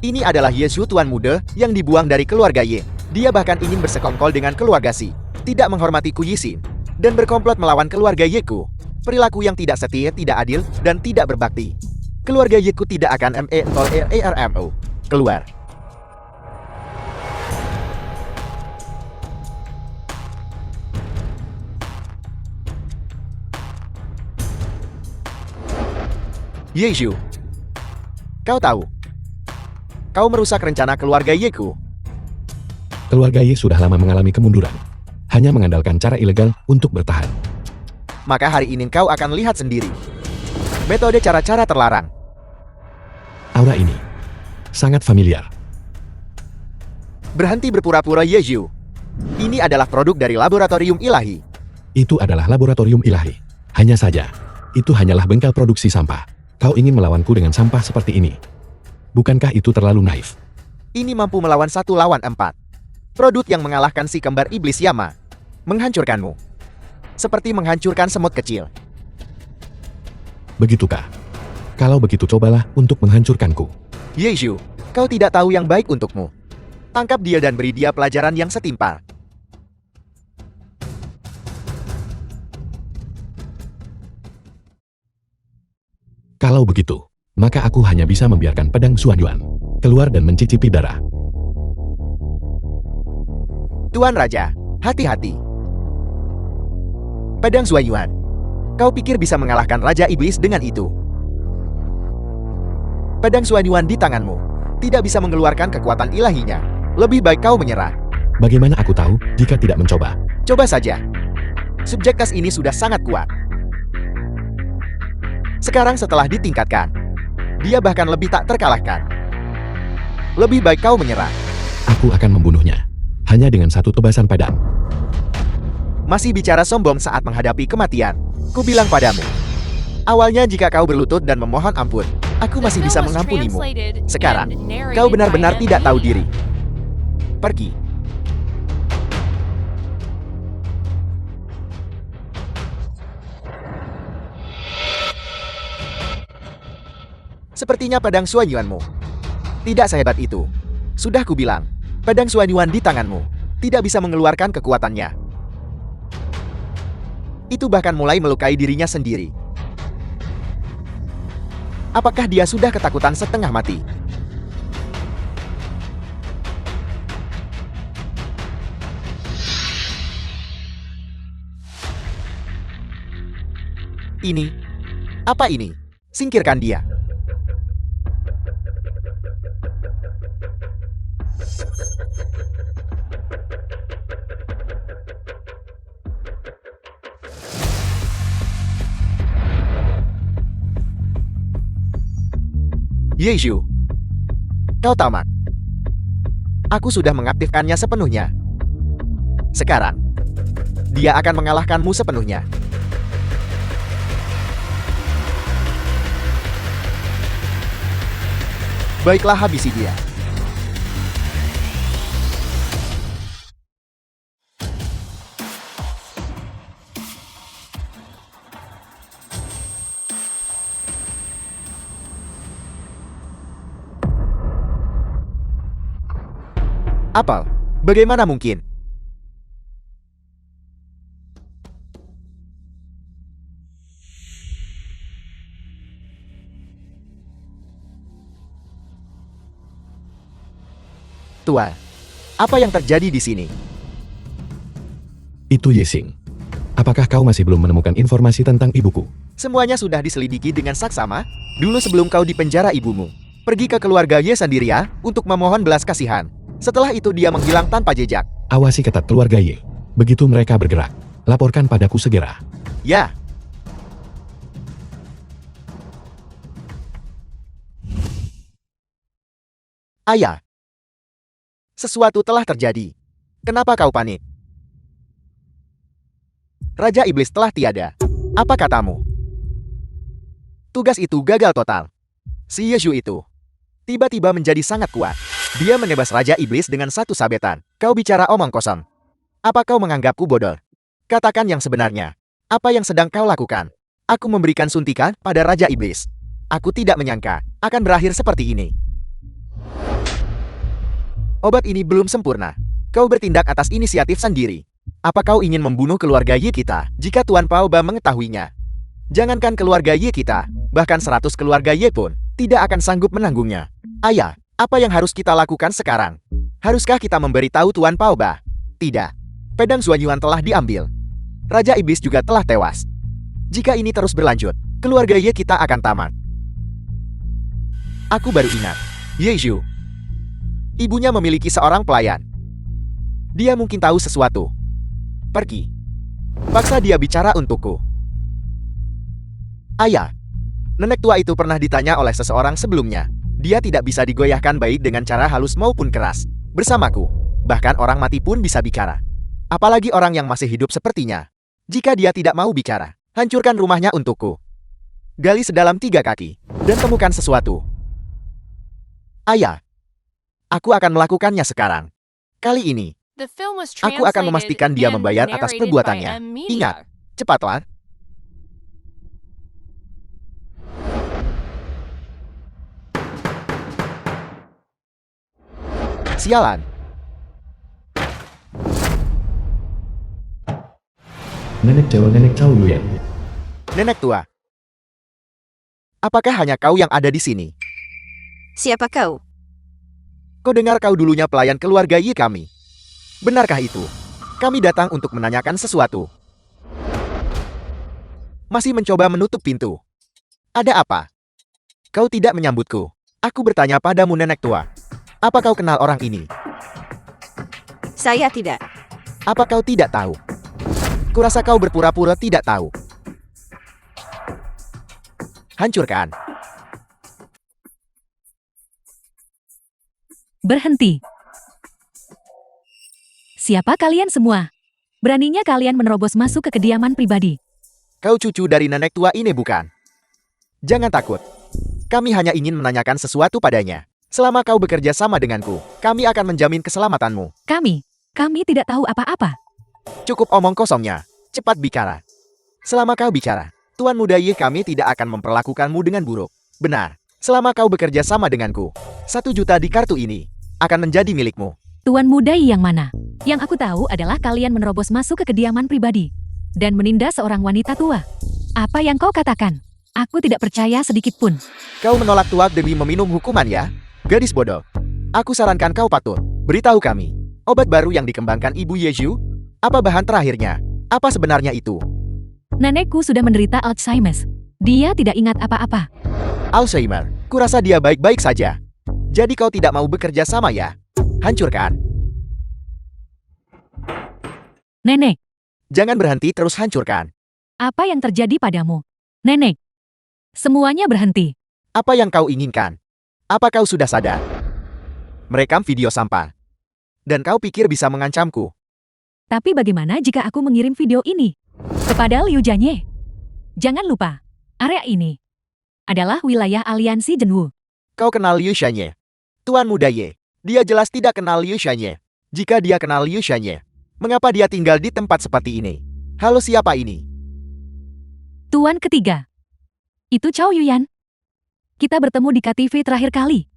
Ini adalah Yesu tuan muda yang dibuang dari keluarga Ye. Dia bahkan ingin bersekongkol dengan keluarga Si. Tidak menghormati Ku Yisin. Dan berkomplot melawan keluarga Yeku. Perilaku yang tidak setia, tidak adil, dan tidak berbakti. Keluarga Yeku tidak akan MENTOLERMO. Keluar. Yeju, kau tahu, kau merusak rencana keluarga Yeku. Keluarga Ye sudah lama mengalami kemunduran. Hanya mengandalkan cara ilegal untuk bertahan. Maka hari ini kau akan lihat sendiri. Metode cara-cara terlarang. Aura ini sangat familiar. Berhenti berpura-pura Yeju. Ini adalah produk dari laboratorium ilahi. Itu adalah laboratorium ilahi. Hanya saja, itu hanyalah bengkel produksi sampah. Kau ingin melawanku dengan sampah seperti ini. Bukankah itu terlalu naif? Ini mampu melawan 1 lawan 4. Produk yang mengalahkan si kembar iblis Yama. Menghancurkanmu. Seperti menghancurkan semut kecil. Begitukah? Kalau begitu cobalah untuk menghancurkanku. Yeju, kau tidak tahu yang baik untukmu. Tangkap dia dan beri dia pelajaran yang setimpal. Kalau begitu, maka aku hanya bisa membiarkan pedang Xuanyuan keluar dan mencicipi darah. Tuan Raja, hati-hati. Pedang Xuanyuan. Kau pikir bisa mengalahkan Raja Iblis dengan itu? Pedang Xuanyuan di tanganmu tidak bisa mengeluarkan kekuatan ilahinya. Lebih baik kau menyerah. Bagaimana aku tahu jika tidak mencoba? Coba saja. Subjek tes ini sudah sangat kuat. Sekarang setelah ditingkatkan, dia bahkan lebih tak terkalahkan. Lebih baik kau menyerah. Aku akan membunuhnya. Hanya dengan satu tebasan pedang. Masih bicara sombong saat menghadapi kematian. Ku bilang padamu. Awalnya jika kau berlutut dan memohon ampun, aku masih bisa mengampunimu. Sekarang, kau benar-benar tidak tahu diri. Pergi. Sepertinya pedang Xuanyuanmu tidak sehebat itu. Sudah kubilang, pedang Xuanyuan di tanganmu tidak bisa mengeluarkan kekuatannya. Itu bahkan mulai melukai dirinya sendiri. Apakah dia sudah ketakutan setengah mati? Ini? Apa ini? Singkirkan dia. Yeju, kau tamat. Aku sudah mengaktifkannya sepenuhnya. Sekarang, dia akan mengalahkanmu sepenuhnya. Baiklah, habisi dia. Apal, bagaimana mungkin? Tua, apa yang terjadi di sini? Itu Yexing. Apakah kau masih belum menemukan informasi tentang ibuku? Semuanya sudah diselidiki dengan saksama. Dulu sebelum kau dipenjara ibumu, pergi ke keluarga Ye sendiri ya, untuk memohon belas kasihan. Setelah itu dia menghilang tanpa jejak. Awasi ketat keluarga Ye. Begitu mereka bergerak, laporkan padaku segera. Ya. Ayah. Sesuatu telah terjadi. Kenapa kau panik? Raja Iblis telah tiada. Apa katamu? Tugas itu gagal total. Si Yesu itu tiba-tiba menjadi sangat kuat. Dia menebas Raja Iblis dengan satu sabetan. Kau bicara omong kosong. Apa kau menganggapku bodoh? Katakan yang sebenarnya. Apa yang sedang kau lakukan? Aku memberikan suntikan pada Raja Iblis. Aku tidak menyangka akan berakhir seperti ini. Obat ini belum sempurna. Kau bertindak atas inisiatif sendiri. Apa kau ingin membunuh keluarga Ye kita jika Tuan Paoba mengetahuinya? Jangankan keluarga Ye kita, bahkan 100 keluarga Ye pun tidak akan sanggup menanggungnya. Ayah, apa yang harus kita lakukan sekarang? Haruskah kita memberitahu Tuan Paoba? Tidak. Pedang Xuanyuan telah diambil. Raja Iblis juga telah tewas. Jika ini terus berlanjut, keluarga Ye kita akan tamat. Aku baru ingat. Yeju. Ibunya memiliki seorang pelayan. Dia mungkin tahu sesuatu. Pergi. Paksa dia bicara untukku. Ayah. Nenek tua itu pernah ditanya oleh seseorang sebelumnya. Dia tidak bisa digoyahkan baik dengan cara halus maupun keras. Bersamaku. Bahkan orang mati pun bisa bicara. Apalagi orang yang masih hidup sepertinya. Jika dia tidak mau bicara, hancurkan rumahnya untukku. Gali sedalam 3 kaki, dan temukan sesuatu. Ayah. Aku akan melakukannya sekarang. Kali ini, aku akan memastikan dia membayar atas perbuatannya. Ingat, cepatlah. Sialan. Nenek Chow Yuyan. Nenek tua. Apakah hanya kau yang ada di sini? Siapa kau? Kau dengar kau dulunya pelayan keluarga Yi kami. Benarkah itu? Kami datang untuk menanyakan sesuatu. Masih mencoba menutup pintu. Ada apa? Kau tidak menyambutku. Aku bertanya padamu, nenek tua. Apa kau kenal orang ini? Saya tidak. Apa kau tidak tahu? Kurasa kau berpura-pura tidak tahu. Hancurkan. Berhenti. Siapa kalian semua? Beraninya kalian menerobos masuk ke kediaman pribadi. Kau cucu dari nenek tua ini bukan? Jangan takut. Kami hanya ingin menanyakan sesuatu padanya. Selama kau bekerja sama denganku, kami akan menjamin keselamatanmu. Kami tidak tahu apa-apa. Cukup omong kosongnya. Cepat bicara. Selama kau bicara, Tuan Muda Yi kami tidak akan memperlakukanmu dengan buruk. Benar. Selama kau bekerja sama denganku, 1 juta di kartu ini akan menjadi milikmu. Tuan Muda Yi yang mana? Yang aku tahu adalah kalian menerobos masuk ke kediaman pribadi dan menindas seorang wanita tua. Apa yang kau katakan? Aku tidak percaya sedikit pun. Kau menolak tuak demi meminum hukuman ya? Gadis bodoh. Aku sarankan kau patut beritahu kami. Obat baru yang dikembangkan Ibu Yeju? Apa bahan terakhirnya? Apa sebenarnya itu? Nenekku sudah menderita Alzheimer. Dia tidak ingat apa-apa. Alzheimer. Kurasa dia baik-baik saja. Jadi kau tidak mau bekerja sama ya? Hancurkan. Nenek, Jangan berhenti, terus hancurkan. apa yang terjadi padamu? Nenek, semuanya berhenti. Apa yang kau inginkan? Apa kau sudah sadar? Merekam video sampah. Dan kau pikir bisa mengancamku? Tapi bagaimana jika aku mengirim video ini kepada Liu Jianye? Jangan lupa, area ini adalah wilayah aliansi Zhenwu. Kau kenal Liu Shanye? Tuan Muda Ye. Dia jelas tidak kenal Liu Shanye. Jika dia kenal Liu Shanye, mengapa dia tinggal di tempat seperti ini? Halo, siapa ini? Tuan ketiga. Itu Chow Yuyan. Kita bertemu di KTV terakhir kali.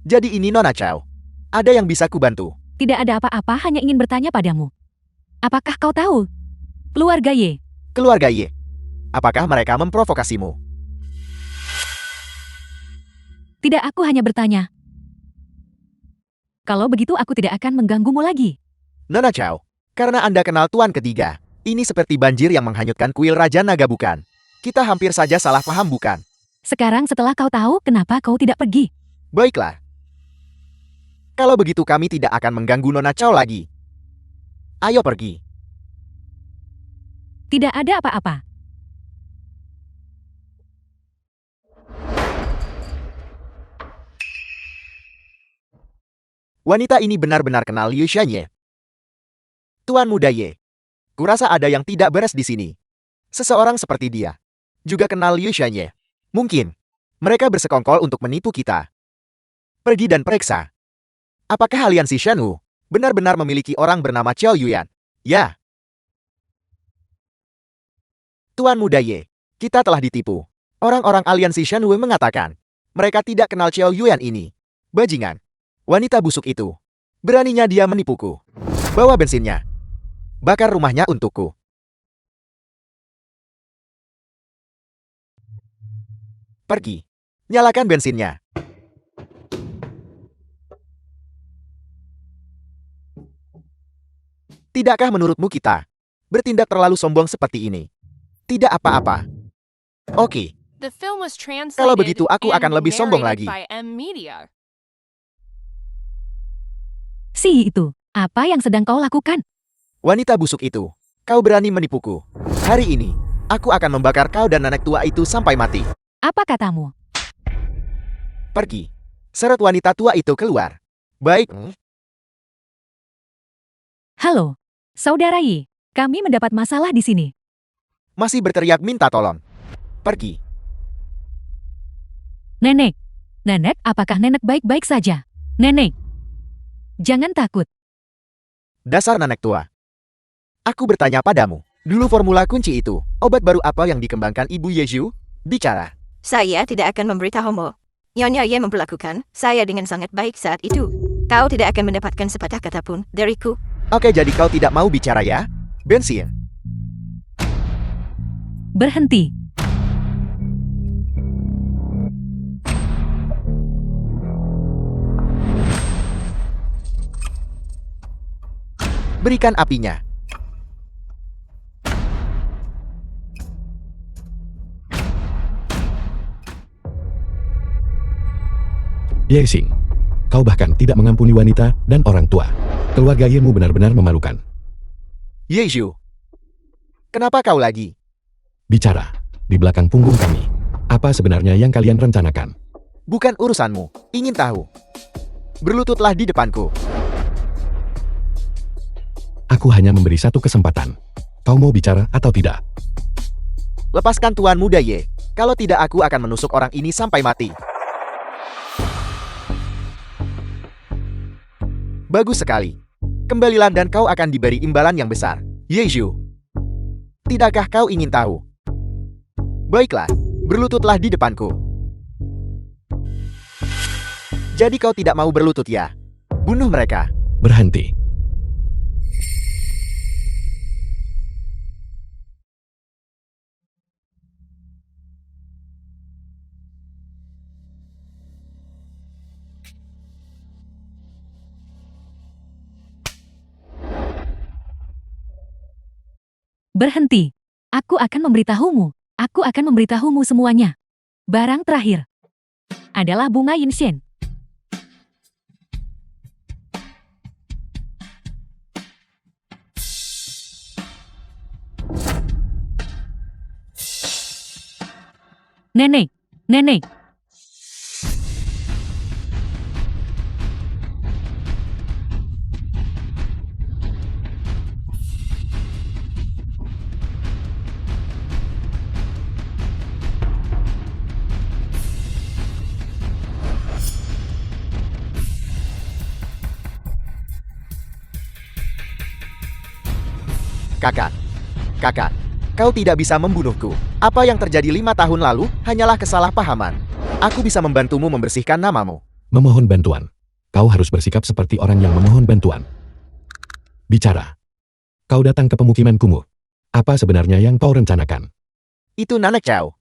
Jadi ini Nona Chow. Ada yang bisa kubantu? Tidak ada apa-apa, hanya ingin bertanya padamu. Apakah kau tahu? Keluarga Ye. Keluarga Ye. Apakah mereka memprovokasimu? Tidak, aku hanya bertanya. Kalau begitu aku tidak akan mengganggumu lagi. Nona Chow, karena Anda kenal Tuan ketiga, ini seperti banjir yang menghanyutkan kuil Raja Naga bukan? Kita hampir saja salah paham bukan? Sekarang setelah kau tahu, kenapa kau tidak pergi? Baiklah. Kalau begitu kami tidak akan mengganggu Nona Chow lagi. Ayo pergi. Tidak ada apa-apa. Wanita ini benar-benar kenal Liu Shanye. Tuan Muda Ye. Kurasa ada yang tidak beres di sini. Seseorang seperti dia juga kenal Liu Shanye. Mungkin mereka bersekongkol untuk menipu kita. Pergi dan periksa. Apakah aliansi Shenwu benar-benar memiliki orang bernama Chow Yuyan? Ya. Tuan Muda Ye, kita telah ditipu. Orang-orang aliansi Shenwu mengatakan mereka tidak kenal Chow Yuyan ini. Bajingan. Wanita busuk itu. Beraninya dia menipuku. Bawa bensinnya. Bakar rumahnya untukku. Pergi. Nyalakan bensinnya. Tidakkah menurutmu kita bertindak terlalu sombong seperti ini? Tidak apa-apa. Oke. Kalau begitu aku akan lebih sombong lagi. Si itu, apa yang sedang kau lakukan? Wanita busuk itu, kau berani menipuku. Hari ini, aku akan membakar kau dan nenek tua itu sampai mati. Apa katamu? Pergi. Seret wanita tua itu keluar. Baik. Halo, Saudara Yi. Kami mendapat masalah di sini. Masih berteriak minta tolong. Pergi. Nenek. Nenek, apakah nenek baik-baik saja? Nenek. Jangan takut. Dasar nenek tua. Aku bertanya padamu. Dulu formula kunci itu, obat baru apa yang dikembangkan Ibu Yeju? Bicara. Saya tidak akan memberitahumu. Nyonya Ye memperlakukan saya dengan sangat baik saat itu. Kau tidak akan mendapatkan sepatah kata pun dariku. Oke, jadi kau tidak mau bicara ya? Bensin. Berhenti. Berikan apinya. Ye Xing, kau bahkan tidak mengampuni wanita dan orang tua. Keluarga Yemu benar-benar memalukan. Yeju. Kenapa kau lagi? Bicara, di belakang punggung kami. Apa sebenarnya yang kalian rencanakan? Bukan urusanmu. Ingin tahu. Berlututlah di depanku. Aku hanya memberi satu kesempatan. Kau mau bicara atau tidak? Lepaskan Tuan Muda Ye. Kalau tidak aku akan menusuk orang ini sampai mati. Bagus sekali. Kembalilah dan kau akan diberi imbalan yang besar. Yeju. Tidakkah kau ingin tahu? Baiklah, berlututlah di depanku. Jadi kau tidak mau berlutut ya? Bunuh mereka. Berhenti. Berhenti. Aku akan memberitahumu. Aku akan memberitahumu semuanya. Barang terakhir adalah bunga Yinshen. Nenek, nenek. Kakak, kau tidak bisa membunuhku. Apa yang terjadi 5 tahun lalu hanyalah kesalahpahaman. Aku bisa membantumu membersihkan namamu. Memohon bantuan. Kau harus bersikap seperti orang yang memohon bantuan. Bicara. Kau datang ke pemukiman kumuh. Apa sebenarnya yang kau rencanakan? Itu Nanek Chow.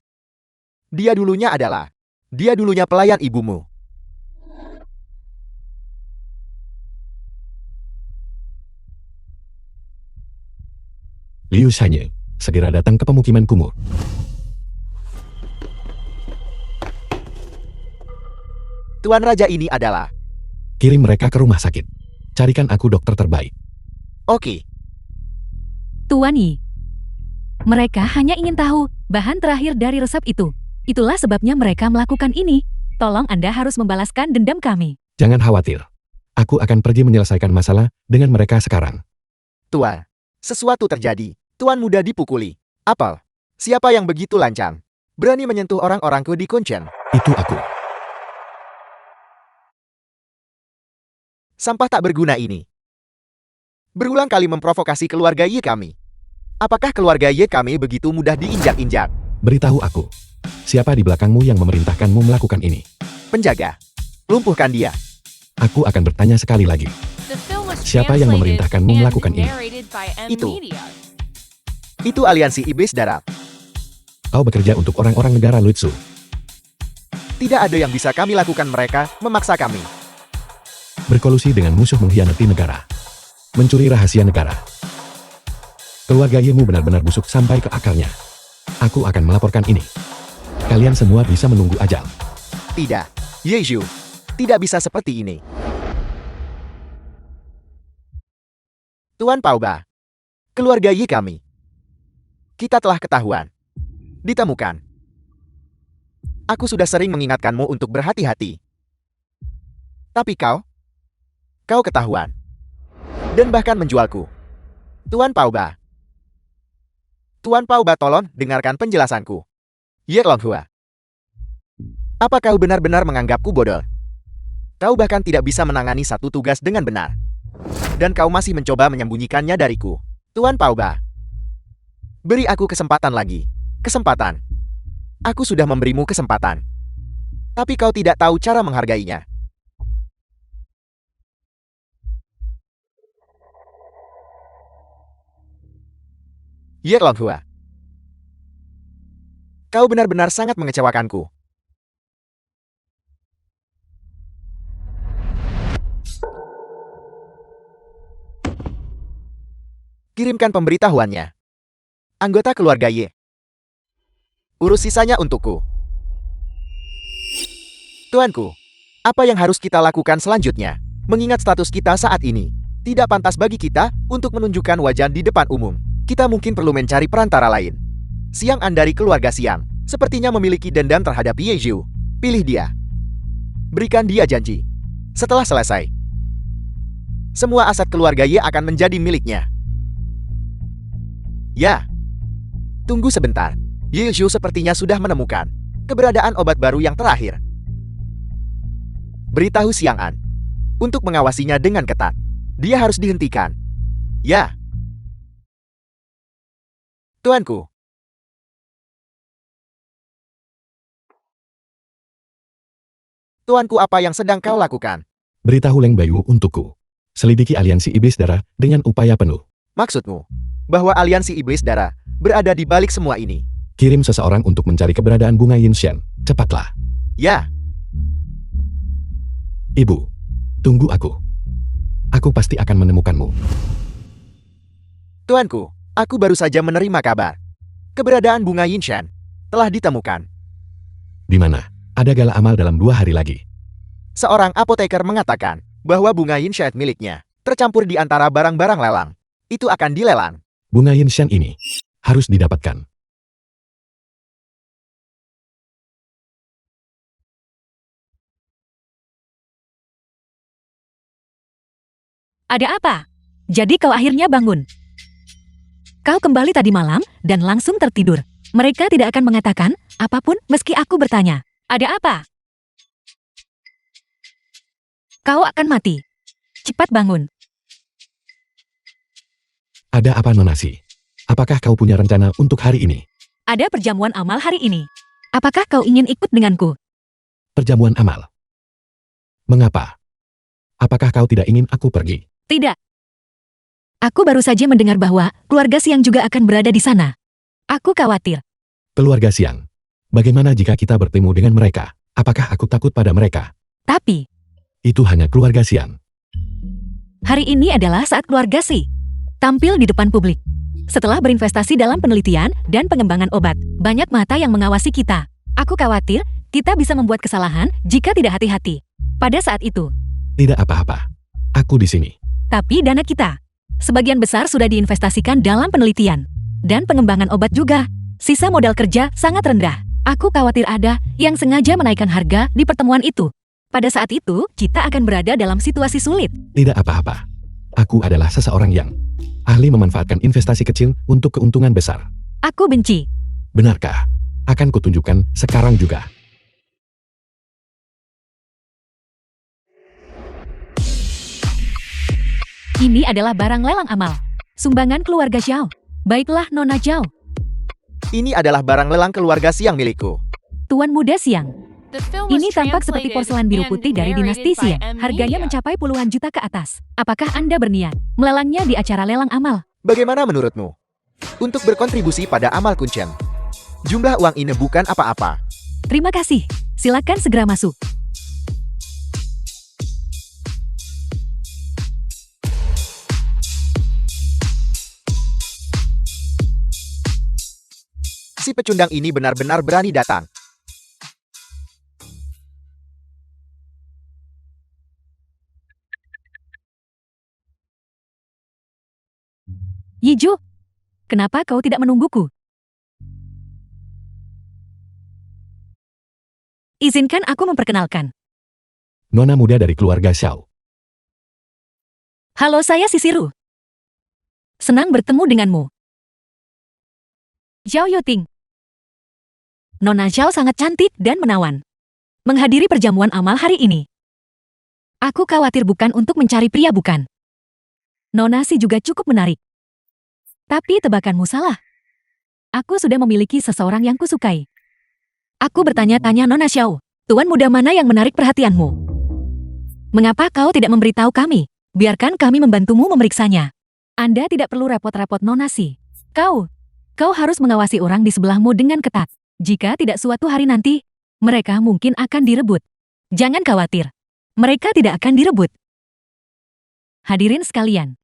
Dia dulunya pelayan ibumu. Liu Shanye, segera datang ke pemukiman kumuh. Tuan Raja ini adalah... Kirim mereka ke rumah sakit. Carikan aku dokter terbaik. Oke. Tuan Yi. Mereka hanya ingin tahu bahan terakhir dari resep itu. Itulah sebabnya mereka melakukan ini. Tolong Anda harus membalaskan dendam kami. Jangan khawatir. Aku akan pergi menyelesaikan masalah dengan mereka sekarang. Tuan, sesuatu terjadi. Tuan muda dipukuli. Apel, siapa yang begitu lancang? Berani menyentuh orang-orangku di Kunshen. Itu aku. Sampah tak berguna ini. Berulang kali memprovokasi keluarga Ye kami. Apakah keluarga Ye kami begitu mudah diinjak-injak? Beritahu aku. Siapa di belakangmu yang memerintahkanmu melakukan ini? Penjaga. Lumpuhkan dia. Aku akan bertanya sekali lagi. Siapa yang memerintahkanmu melakukan ini? Itu aliansi iblis darat. Kau bekerja untuk orang-orang negara Luitsu. Tidak ada yang bisa kami lakukan, mereka memaksa kami. Berkolusi dengan musuh mengkhianati negara. Mencuri rahasia negara. Keluarga Yemu benar-benar busuk sampai ke akarnya. Aku akan melaporkan ini. Kalian semua bisa menunggu ajal. Tidak. Yeju. Tidak bisa seperti ini. Tuan Pauba, keluarga Yi kami. Kita telah ketahuan. Ditemukan. Aku sudah sering mengingatkanmu untuk berhati-hati. Tapi kau ketahuan. Dan bahkan menjualku. Tuan Pauba. Tuan Pauba, tolong dengarkan penjelasanku. Ye Longhua. Apa kau benar-benar menganggapku bodoh? Kau bahkan tidak bisa menangani satu tugas dengan benar. Dan kau masih mencoba menyembunyikannya dariku. Tuan Pauba. Beri aku kesempatan lagi. Kesempatan. Aku sudah memberimu kesempatan. Tapi kau tidak tahu cara menghargainya. Ye Longhua. Kau benar-benar sangat mengecewakanku. Kirimkan pemberitahuannya. Anggota keluarga Ye. Urus sisanya untukku. Tuanku, apa yang harus kita lakukan selanjutnya? Mengingat status kita saat ini, tidak pantas bagi kita untuk menunjukkan wajah di depan umum. Kita mungkin perlu mencari perantara lain. Siang An dari keluarga Siang, sepertinya memiliki dendam terhadap Ye Zhu. Pilih dia. Berikan dia janji. Setelah selesai, semua aset keluarga Ye akan menjadi miliknya. Ya. Tunggu sebentar. Ye Zhu sepertinya sudah menemukan keberadaan obat baru yang terakhir. Beritahu Siang An untuk mengawasinya dengan ketat. Dia harus dihentikan. Ya. Tuanku. Tuanku, apa yang sedang kau lakukan? Beritahu Leng Bayu untukku. Selidiki aliansi iblis darah dengan upaya penuh. Maksudmu bahwa aliansi iblis darah berada di balik semua ini? Kirim seseorang untuk mencari keberadaan bunga Yinshan. Cepatlah. Ya. Ibu, tunggu aku. Aku pasti akan menemukanmu. Tuanku, aku baru saja menerima kabar. Keberadaan bunga Yinshan telah ditemukan. Di mana? Ada gala amal dalam 2 hari lagi. Seorang apoteker mengatakan bahwa bunga Yinshan miliknya tercampur di antara barang-barang lelang. Itu akan dilelang. Bunga Yinshan ini harus didapatkan. Ada apa? Jadi kau akhirnya bangun. Kau kembali tadi malam dan langsung tertidur. Mereka tidak akan mengatakan apapun meski aku bertanya. Ada apa? Kau akan mati. Cepat bangun. Ada apa Nonasi? Apakah kau punya rencana untuk hari ini? Ada perjamuan amal hari ini. Apakah kau ingin ikut denganku? Perjamuan amal. Mengapa? Apakah kau tidak ingin aku pergi? Tidak. Aku baru saja mendengar bahwa keluarga Siang juga akan berada di sana. Aku khawatir. Keluarga Siang. Bagaimana jika kita bertemu dengan mereka? Apakah aku takut pada mereka? Tapi, Itu hanya keluarga Siang. hari ini adalah saat keluarga Si tampil di depan publik. Setelah berinvestasi dalam penelitian dan pengembangan obat, banyak mata yang mengawasi kita. Aku khawatir kita bisa membuat kesalahan jika tidak hati-hati. Pada saat itu, Tidak apa-apa. Aku di sini. tapi dana kita sebagian besar sudah diinvestasikan dalam penelitian dan pengembangan obat juga. Sisa modal kerja sangat rendah. Aku khawatir ada yang sengaja menaikkan harga di pertemuan itu. Pada saat itu, kita akan berada dalam situasi sulit. Tidak apa-apa. Aku adalah seseorang yang ahli memanfaatkan investasi kecil untuk keuntungan besar. Aku benci. Benarkah? Akan kutunjukkan sekarang juga. Ini adalah barang lelang amal. Sumbangan keluarga Xiao. Baiklah, Nona Zhao. Ini adalah barang lelang keluarga Siang milikku. Tuan muda Siang. Ini Ini tampak seperti porselen biru putih dari dinasti Xie. Harganya mencapai puluhan juta ke atas. Apakah Anda berniat melelangnya di acara lelang amal? Bagaimana menurutmu? Untuk berkontribusi pada amal kuncen. Jumlah uang ini bukan apa-apa. Terima kasih. Silakan segera masuk. Si pecundang ini benar-benar berani datang. Yiju, kenapa kau tidak menungguku? Izinkan aku memperkenalkan. Nona muda dari keluarga Xiao. Halo, saya Sisiru. Senang bertemu denganmu. Zhao Yuting. Nona Zhao sangat cantik dan menawan. Menghadiri perjamuan amal hari ini. Aku khawatir bukan untuk mencari pria bukan. Nona Si juga cukup menarik. Tapi tebakanmu salah. Aku sudah memiliki seseorang yang kusukai. Aku bertanya-tanya Nona Xiao, tuan muda mana yang menarik perhatianmu? Mengapa kau tidak memberitahu kami? Biarkan kami membantumu memeriksanya. Anda tidak perlu repot-repot Nona Si. Kau harus mengawasi orang di sebelahmu dengan ketat. Jika tidak suatu hari nanti, mereka mungkin akan direbut. Jangan khawatir. Mereka tidak akan direbut. Hadirin sekalian.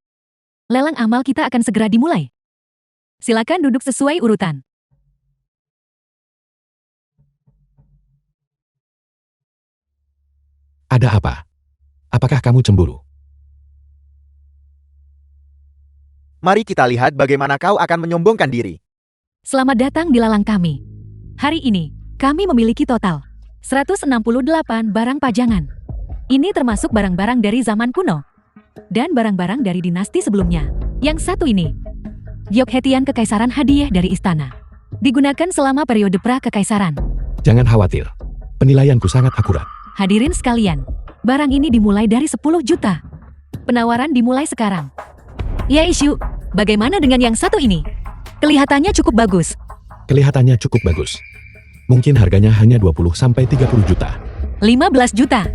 Lelang amal kita akan segera dimulai. Silakan duduk sesuai urutan. Ada apa? Apakah kamu cemburu? Mari kita lihat bagaimana kau akan menyombongkan diri. Selamat datang di lelang kami. Hari ini, kami memiliki total 168 barang pajangan. Ini termasuk barang-barang dari zaman kuno dan barang-barang dari dinasti sebelumnya. Yang satu ini, Gyeokhetian Kekaisaran hadiah dari istana. Digunakan selama periode pra-kekaisaran. Jangan khawatir. Penilaianku sangat akurat. Hadirin sekalian, barang ini dimulai dari 10 juta. Penawaran dimulai sekarang. Ya Isyu, bagaimana dengan yang satu ini? Kelihatannya cukup bagus. Kelihatannya cukup bagus. Mungkin harganya hanya 20-30 juta. 15 juta.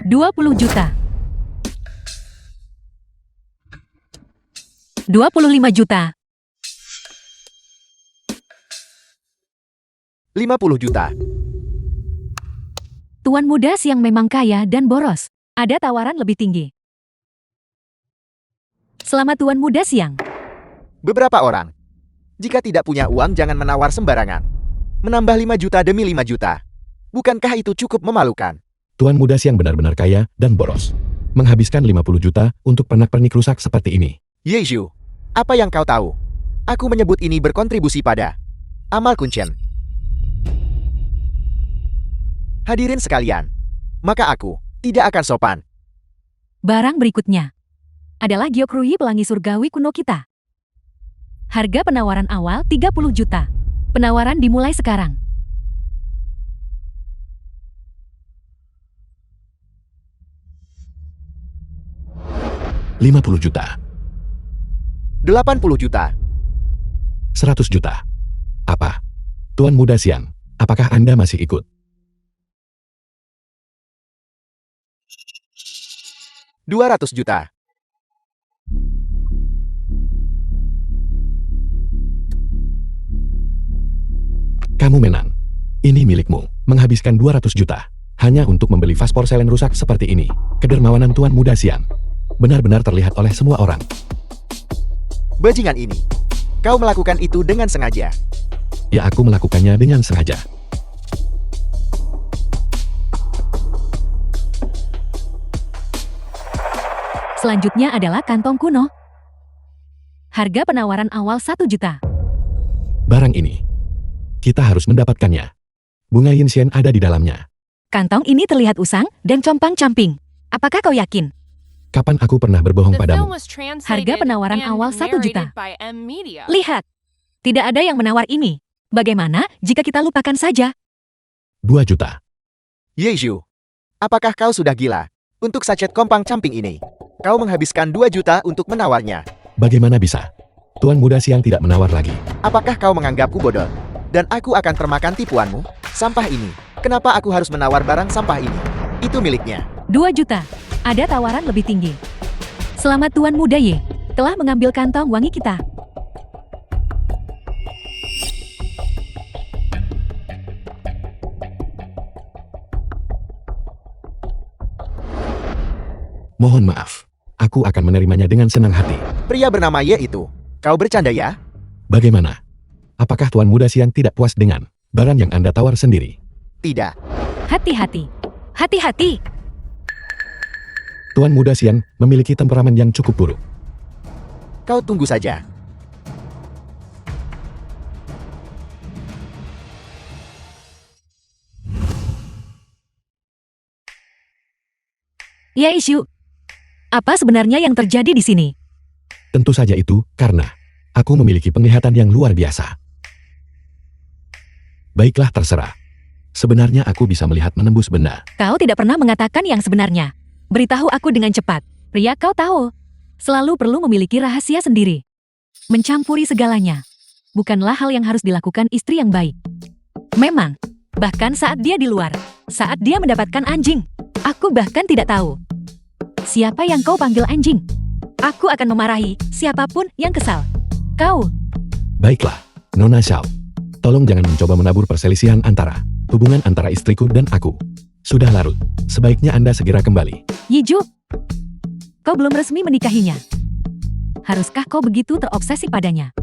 20 juta. 25 juta. 50 juta. Tuan muda yang memang kaya dan boros. Ada tawaran lebih tinggi. Selamat Tuan muda siang. Beberapa orang. Jika tidak punya uang jangan menawar sembarangan. Menambah 5 juta demi 5 juta. Bukankah itu cukup memalukan? Tuan muda yang benar-benar kaya dan boros. Menghabiskan 50 juta untuk pernak-pernik rusak seperti ini. Yeju, apa yang kau tahu? Aku menyebut ini berkontribusi pada amal kuncen. Hadirin sekalian, maka aku tidak akan sopan. Barang berikutnya adalah Gyeokrui pelangi surgawi kuno kita. Harga penawaran awal 30 juta. Penawaran dimulai sekarang. $50 juta. 80 juta. 100 juta. Apa? Tuan muda siang, apakah Anda masih ikut? 200 juta. Kamu menang. Ini milikmu. Menghabiskan 200 juta. Hanya untuk membeli vas porselen rusak seperti ini. Kedermawanan Tuan muda siang. Benar-benar terlihat oleh semua orang. Bajingan ini. Kau melakukan itu dengan sengaja. Ya, aku melakukannya dengan sengaja. Selanjutnya adalah kantong kuno. Harga penawaran awal 1 juta. Barang ini. Kita harus mendapatkannya. Bunga Yinshen ada di dalamnya. Kantong ini terlihat usang dan compang-camping. Apakah kau yakin? Kapan aku pernah berbohong padamu? Harga penawaran awal 1 juta. Lihat. Tidak ada yang menawar ini. Bagaimana jika kita lupakan saja? 2 juta. Yeju, apakah kau sudah gila? Untuk sachet kompang camping ini, kau menghabiskan 2 juta untuk menawarnya. Bagaimana bisa? Tuan muda siang tidak menawar lagi. Apakah kau menganggapku bodoh? Dan aku akan termakan tipuanmu? Sampah ini. Kenapa aku harus menawar barang sampah ini? Itu miliknya. 2 juta. Ada tawaran lebih tinggi. Selamat Tuan muda Ye, telah mengambil kantong wangi kita. Mohon maaf. Aku akan menerimanya dengan senang hati. Pria bernama Ye itu. Kau bercanda ya? Bagaimana? Apakah Tuan muda siang tidak puas dengan barang yang Anda tawar sendiri? Tidak. Hati-hati. Hati-hati. Tuan muda siang memiliki temperamen yang cukup buruk. Kau tunggu saja. Ya Isyu, apa sebenarnya yang terjadi di sini? Tentu saja itu karena aku memiliki penglihatan yang luar biasa. Baiklah, terserah. Sebenarnya aku bisa melihat menembus benda. Kau tidak pernah mengatakan yang sebenarnya. Beritahu aku dengan cepat. Pria, kau tahu, selalu perlu memiliki rahasia sendiri. Mencampuri segalanya bukanlah hal yang harus dilakukan istri yang baik. Memang, bahkan saat dia di luar, saat dia mendapatkan anjing, aku bahkan tidak tahu siapa yang kau panggil anjing. Aku akan memarahi siapapun yang kesal. Kau. Baiklah, Nona Xiao. Tolong jangan mencoba menabur perselisihan antara hubungan antara istriku dan aku. Sudah larut. Sebaiknya Anda segera kembali. Yiju, kau belum resmi menikahinya. Haruskah kau begitu terobsesi padanya?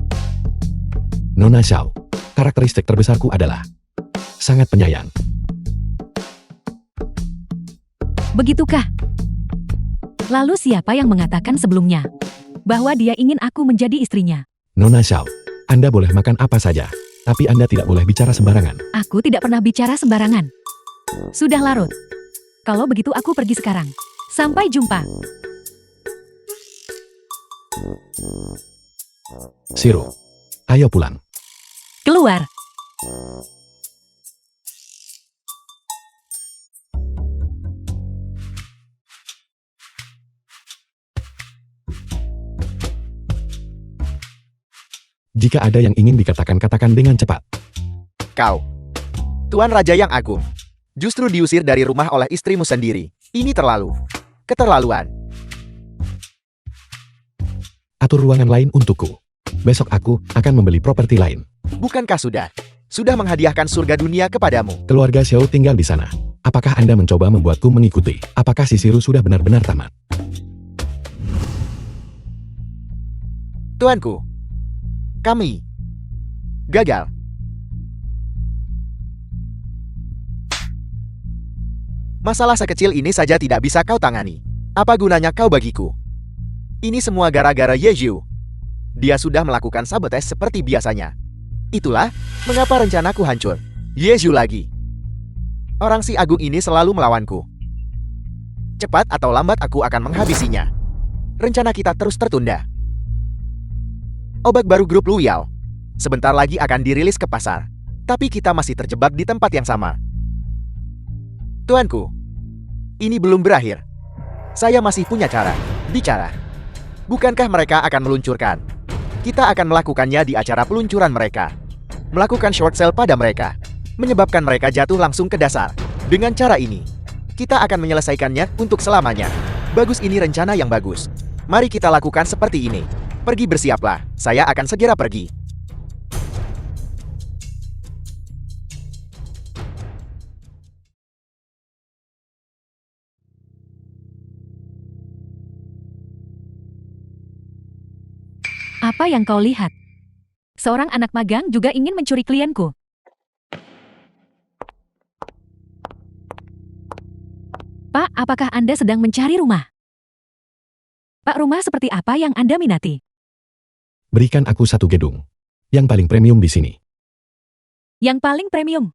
Nona Xiao, karakteristik terbesarku adalah sangat penyayang. Begitukah? Lalu siapa yang mengatakan sebelumnya bahwa dia ingin aku menjadi istrinya? Nona Xiao, Anda boleh makan apa saja, tapi Anda tidak boleh bicara sembarangan. Aku tidak pernah bicara sembarangan. Sudah larut. Kalau begitu aku pergi sekarang. Sampai jumpa. Shiro, ayo pulang. Keluar. Jika ada yang ingin dikatakan, katakan dengan cepat. Kau, Tuan Raja yang Agung, justru diusir dari rumah oleh istrimu sendiri. Ini terlalu keterlaluan. Atur ruangan lain untukku. Besok aku akan membeli properti lain. Bukankah sudah menghadiahkan surga dunia kepadamu? Keluarga Xiao tinggal di sana. Apakah Anda mencoba membuatku mengikuti? Apakah si Shiro sudah benar-benar tamat? Tuanku, kami gagal. Masalah sekecil ini saja tidak bisa kau tangani. Apa gunanya kau bagiku? Ini semua gara-gara Yeju. Dia sudah melakukan sabotage seperti biasanya. Itulah mengapa rencanaku hancur. Yeju lagi. Orang si Agung ini selalu melawanku. Cepat atau lambat aku akan menghabisinya. Rencana kita terus tertunda. Obat baru grup Luyao sebentar lagi akan dirilis ke pasar. Tapi kita masih terjebak di tempat yang sama. Tuanku, ini belum berakhir. Saya masih punya cara. Bicara. Bukankah mereka akan meluncurkan? Kita akan melakukannya di acara peluncuran mereka. Melakukan short sale pada mereka. Menyebabkan mereka jatuh langsung ke dasar. Dengan cara ini, kita akan menyelesaikannya untuk selamanya. Bagus, ini rencana yang bagus. Mari kita lakukan seperti ini. Pergi, bersiaplah. Saya akan segera pergi. Apa yang kau lihat? Seorang anak magang juga ingin mencuri klienku. Pak, apakah Anda sedang mencari rumah? Pak, rumah seperti apa yang Anda minati? Berikan aku satu gedung. Yang paling premium di sini. Yang paling premium.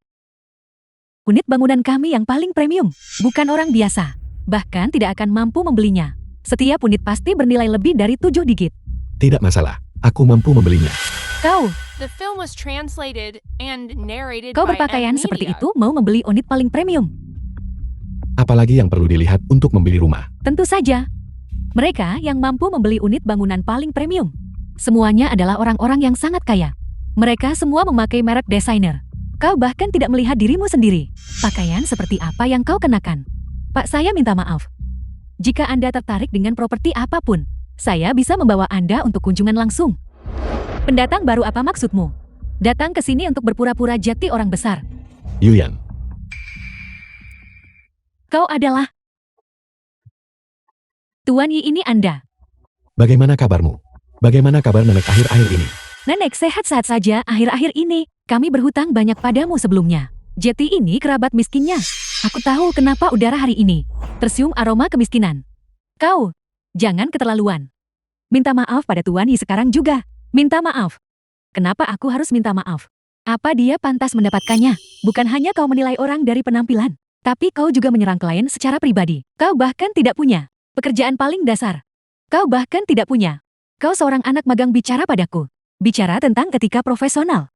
Unit bangunan kami yang paling premium. Bukan orang biasa. Bahkan tidak akan mampu membelinya. Setiap unit pasti bernilai lebih dari 7 digit. Tidak masalah, aku mampu membelinya. Kau The film was translated and narrated Kau by berpakaian M seperti Media. itu mau membeli unit paling premium? Apalagi yang perlu dilihat untuk membeli rumah? Tentu saja. Mereka yang mampu membeli unit bangunan paling premium. Semuanya adalah orang-orang yang sangat kaya. Mereka semua memakai merek desainer. Kau bahkan tidak melihat dirimu sendiri. Pakaian seperti apa yang kau kenakan? Pak, saya minta maaf. Jika Anda tertarik dengan properti apapun, saya bisa membawa Anda untuk kunjungan langsung. Pendatang baru, apa maksudmu? Datang ke sini untuk berpura-pura jadi orang besar. Yuyan, Kau adalah Tuan Yi, ini Anda. bagaimana kabarmu? Bagaimana kabar nenek akhir-akhir ini? Nenek sehat-sehat saja akhir-akhir ini. Kami berhutang banyak padamu sebelumnya. Jeti ini kerabat miskinnya. Aku tahu kenapa udara hari ini tersium aroma kemiskinan. Kau, jangan keterlaluan. Minta maaf pada Tuan Yi sekarang juga. Minta maaf. Kenapa aku harus minta maaf? Apa dia pantas mendapatkannya? Bukan hanya kau menilai orang dari penampilan, tapi kau juga menyerang klien secara pribadi. Kau bahkan tidak punya pekerjaan paling dasar. Kau bahkan tidak punya. Kau seorang anak magang bicara padaku. Bicara tentang etika profesional.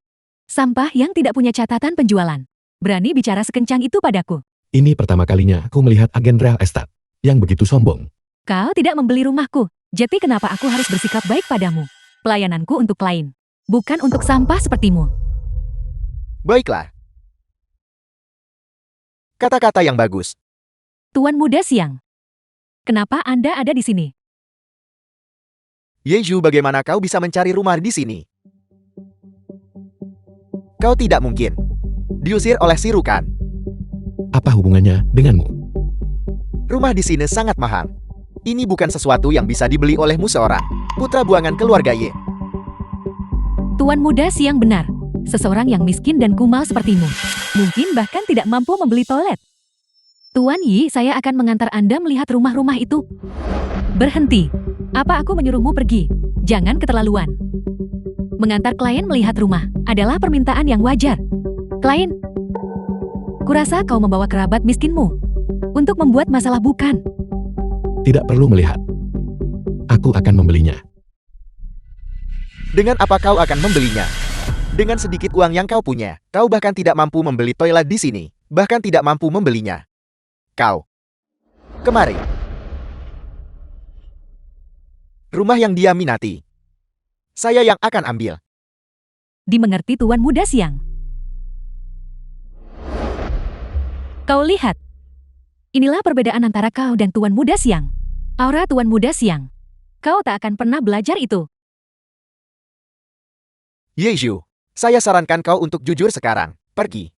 Sampah yang tidak punya catatan penjualan. Berani bicara sekencang itu padaku. Ini pertama kalinya aku melihat agen real estate yang begitu sombong. Kau tidak membeli rumahku. Jadi kenapa aku harus bersikap baik padamu? Pelayananku untuk klien, bukan untuk sampah sepertimu. Baiklah. Kata-kata yang bagus. Tuan muda siang. Kenapa Anda ada di sini? Yeju, bagaimana kau bisa mencari rumah di sini? Kau tidak mungkin diusir oleh si Rukan. Apa hubungannya denganmu? Rumah di sini sangat mahal. Ini bukan sesuatu yang bisa dibeli olehmu seorang putra buangan keluarga Ye. Tuan muda siang benar. Seseorang yang miskin dan kumal sepertimu. Mungkin bahkan tidak mampu membeli toilet. Tuan Yi, saya akan mengantar Anda melihat rumah-rumah itu. Berhenti. Apa aku menyuruhmu pergi? Jangan keterlaluan. Mengantar klien melihat rumah adalah permintaan yang wajar. Klien, kurasa kau membawa kerabat miskinmu untuk membuat masalah bukan? Tidak perlu melihat. Aku akan membelinya. Dengan apa kau akan membelinya? Dengan sedikit uang yang kau punya, kau bahkan tidak mampu membeli toilet di sini. Bahkan tidak mampu membelinya. Kau. Kemari. Rumah yang dia minati. Saya yang akan ambil. Dimengerti Tuan muda siang. Kau lihat. Inilah perbedaan antara kau dan Tuan muda siang. Aura Tuan muda siang. Kau tak akan pernah belajar itu. Yeju, saya sarankan kau untuk jujur sekarang. Pergi.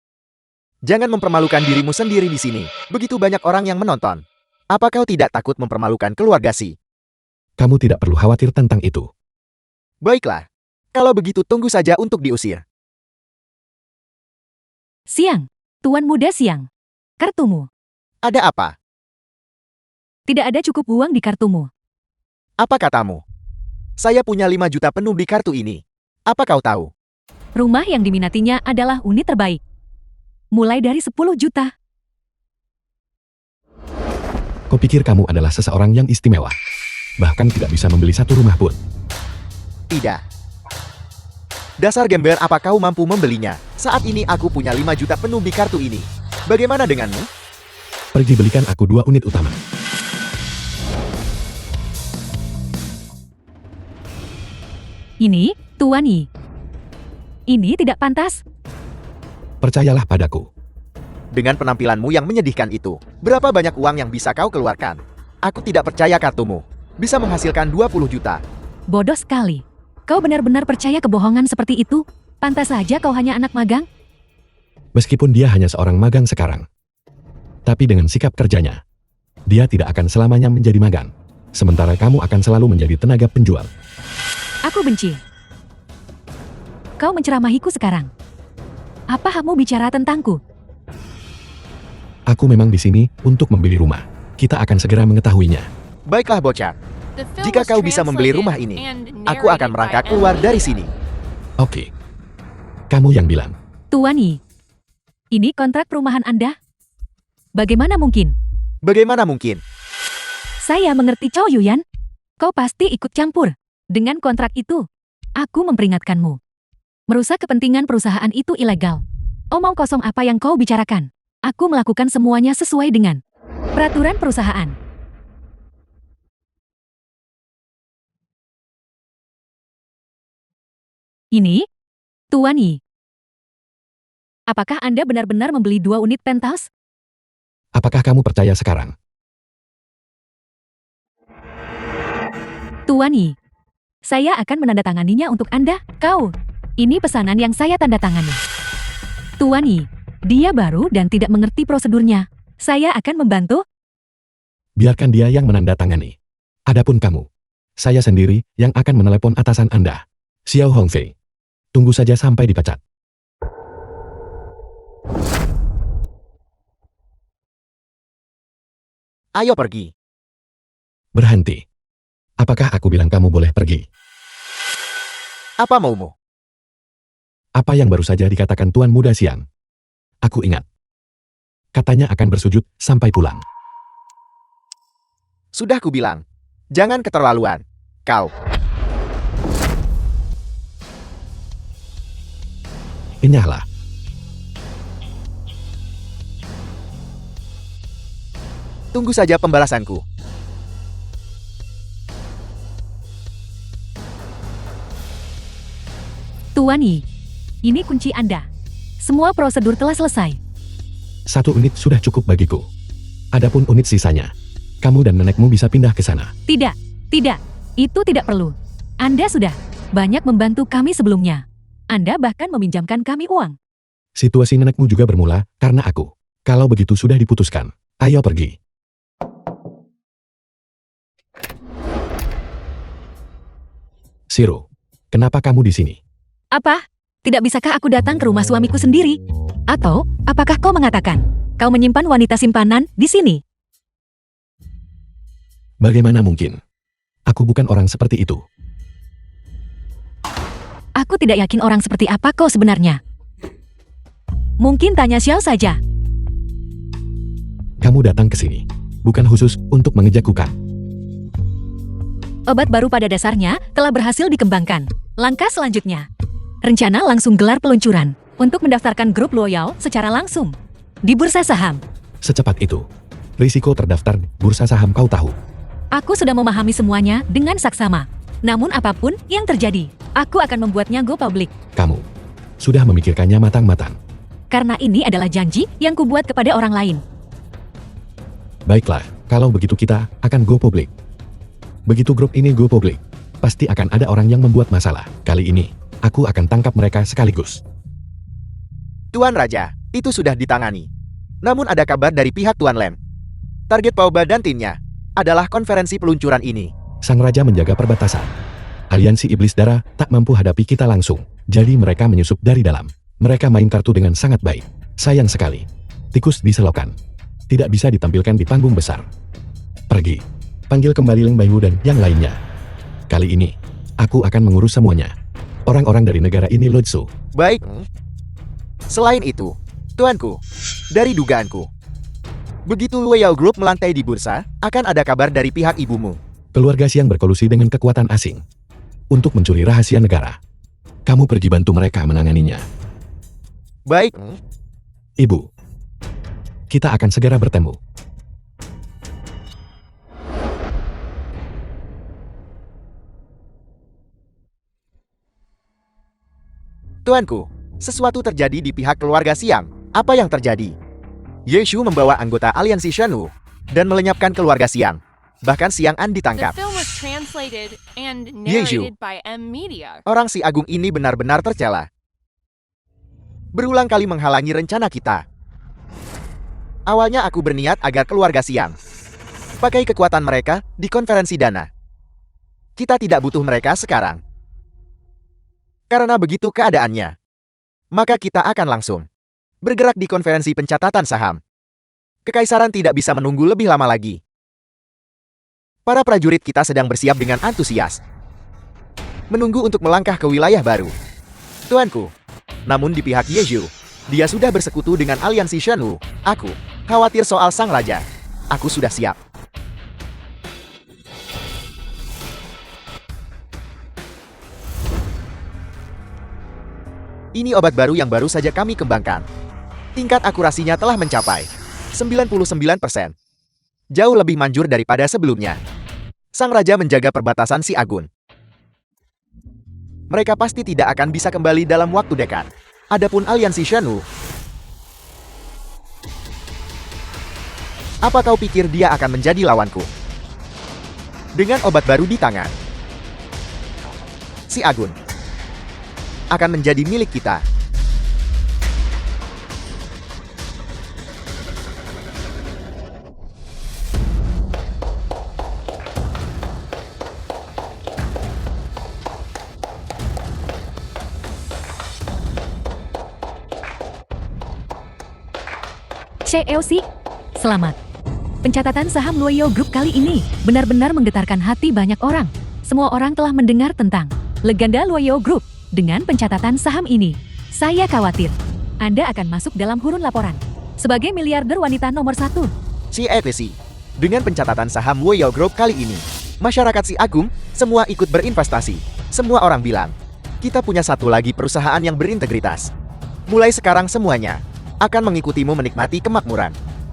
Jangan mempermalukan dirimu sendiri di sini. Begitu banyak orang yang menonton. Apa kau tidak takut mempermalukan keluarga si? Kamu tidak perlu khawatir tentang itu. Baiklah. Kalau begitu tunggu saja untuk diusir. Siang. Tuan muda siang. Kartumu. Ada apa? Tidak ada cukup uang di kartumu. Apa katamu? Saya punya 5 juta penuh di kartu ini. Apa kau tahu? Rumah yang diminatinya adalah unit terbaik. Mulai dari 10 juta. Kau pikir kamu adalah seseorang yang istimewa. Bahkan tidak bisa membeli satu rumah pun. Tidak. Dasar gembel, apa kau mampu membelinya? Saat ini aku punya 5 juta penuh di kartu ini. Bagaimana denganmu? Pergi belikan aku 2 unit utama. Ini, Tuan Yi. Ini tidak pantas. Percayalah padaku. Dengan penampilanmu yang menyedihkan itu, berapa banyak uang yang bisa kau keluarkan? Aku tidak percaya kartumu bisa menghasilkan 20 juta. Bodoh sekali. Kau benar-benar percaya kebohongan seperti itu? Pantas saja kau hanya anak magang. Meskipun dia hanya seorang magang sekarang. Tapi dengan sikap kerjanya, dia tidak akan selamanya menjadi magang. Sementara kamu akan selalu menjadi tenaga penjual. Aku benci. Kau menceramahiku sekarang. Apa kamu bicara tentangku? Aku memang di sini untuk membeli rumah. Kita akan segera mengetahuinya. Baiklah bocah, The film jika was kau bisa membeli translated rumah ini, and aku narrated akan by merangkak Ed keluar dari Wood. sini. Oke. Kamu yang bilang. Tuan Yi. Ini kontrak perumahan Anda? Bagaimana mungkin? Bagaimana mungkin? Saya mengerti Chow Yuyan. Kau pasti ikut campur. Dengan kontrak itu, aku memperingatkanmu. Merusak kepentingan perusahaan itu ilegal. Omong kosong apa yang kau bicarakan. Aku melakukan semuanya sesuai dengan peraturan perusahaan. Ini, Tuan Yi. Apakah Anda benar-benar membeli 2 unit penthouse? Apakah kamu percaya sekarang? Tuan Yi. Saya akan menandatanganinya untuk Anda. Kau. Ini pesanan yang saya tandatangani. Tuan Yi. Dia baru dan tidak mengerti prosedurnya. Saya akan membantu. Biarkan dia yang menandatangani. Adapun kamu, saya sendiri yang akan menelepon atasan Anda. Xiao Hongfei. Tunggu saja sampai dipecat. Ayo pergi. Berhenti. Apakah aku bilang kamu boleh pergi? Apa maumu? Apa yang baru saja dikatakan Tuan Muda Siang? Aku ingat. Katanya akan bersujud sampai pulang. Sudah kubilang. Jangan keterlaluan. Kau. Enyahlah. Tunggu saja pembalasanku. Tuan Yi, ini kunci Anda. Semua prosedur telah selesai. 1 unit sudah cukup bagiku. Adapun unit sisanya, kamu dan nenekmu bisa pindah ke sana. Tidak, tidak. Itu tidak perlu. Anda sudah banyak membantu kami sebelumnya. Anda bahkan meminjamkan kami uang. Situasi nenekmu juga bermula karena aku. Kalau begitu sudah diputuskan, ayo pergi. Shiro, kenapa kamu di sini? Apa? Tidak bisakah aku datang ke rumah suamiku sendiri? Atau, apakah kau mengatakan, kau menyimpan wanita simpanan di sini? Bagaimana mungkin? Aku bukan orang seperti itu. Aku tidak yakin orang seperti apa kau sebenarnya. Mungkin tanya Xiao saja. Kamu datang ke sini, bukan khusus untuk mengejar Kukan. Obat baru pada dasarnya telah berhasil dikembangkan. Langkah selanjutnya, rencana langsung gelar peluncuran untuk mendaftarkan grup Luoyao secara langsung di bursa saham. Secepat itu, risiko terdaftar di bursa saham kau tahu. Aku sudah memahami semuanya dengan saksama. Namun apapun yang terjadi, aku akan membuatnya go public. Kamu sudah memikirkannya matang-matang. Karena ini adalah janji yang kubuat kepada orang lain. Baiklah, kalau begitu kita akan go public. Begitu grup ini go public, pasti akan ada orang yang membuat masalah. Kali ini, aku akan tangkap mereka sekaligus. Tuan Raja, itu sudah ditangani. Namun ada kabar dari pihak Tuan Lem. Target Pauba dan timnya adalah konferensi peluncuran ini. Sang Raja menjaga perbatasan. Aliansi Iblis Darah tak mampu hadapi kita langsung. Jadi mereka menyusup dari dalam. Mereka main kartu dengan sangat baik. Sayang sekali. Tikus di selokan. Tidak bisa ditampilkan di panggung besar. Pergi. Panggil kembali Leng Baiwu dan yang lainnya. Kali ini, aku akan mengurus semuanya. Orang-orang dari negara ini Lotso. Baik. Selain itu, Tuanku, dari dugaanku, begitu Luoyao Group melantai di bursa, akan ada kabar dari pihak ibumu. Keluarga Siang berkolusi dengan kekuatan asing untuk mencuri rahasia negara. Kamu pergi bantu mereka menanganinya. Baik. Ibu, kita akan segera bertemu. Tuanku, sesuatu terjadi di pihak keluarga Siang. Apa yang terjadi? Yeshu membawa anggota aliansi Shanwu dan melenyapkan keluarga Siang. Bahkan Siang An The ditangkap. film was translated and Yeju. narrated by M Media. Orang si Agung ini benar-benar tercela. Berulang kali menghalangi rencana kita. Awalnya aku berniat agar keluarga Siang pakai kekuatan mereka di konferensi dana. Kita tidak butuh mereka sekarang. Karena begitu keadaannya, maka kita akan langsung bergerak di konferensi pencatatan saham. Kekaisaran tidak bisa menunggu lebih lama lagi. Para prajurit kita sedang bersiap dengan antusias, menunggu untuk melangkah ke wilayah baru. Tuanku, namun di pihak Yeju, dia sudah bersekutu dengan aliansi Shanwu. Aku khawatir soal sang raja. Aku sudah siap. Ini obat baru yang baru saja kami kembangkan. Tingkat akurasinya telah mencapai 99%. Jauh lebih manjur daripada sebelumnya. Sang raja menjaga perbatasan si Agun. Mereka pasti tidak akan bisa kembali dalam waktu dekat. Adapun aliansi Shanwu, apa kau pikir dia akan menjadi lawanku? Dengan obat baru di tangan, si Agun akan menjadi milik kita. CLC, selamat. Pencatatan saham Luoyao Group kali ini benar-benar menggetarkan hati banyak orang. Semua orang telah mendengar tentang legenda Luoyao Group. Dengan pencatatan saham ini, saya khawatir Anda akan masuk dalam hurun laporan sebagai miliarder wanita nomor 1. CFC. Dengan pencatatan saham Luoyao Group kali ini, masyarakat Si Agung semua ikut berinvestasi. Semua orang bilang, kita punya satu lagi perusahaan yang berintegritas. Mulai sekarang semuanya akan mengikutimu menikmati kemakmuran.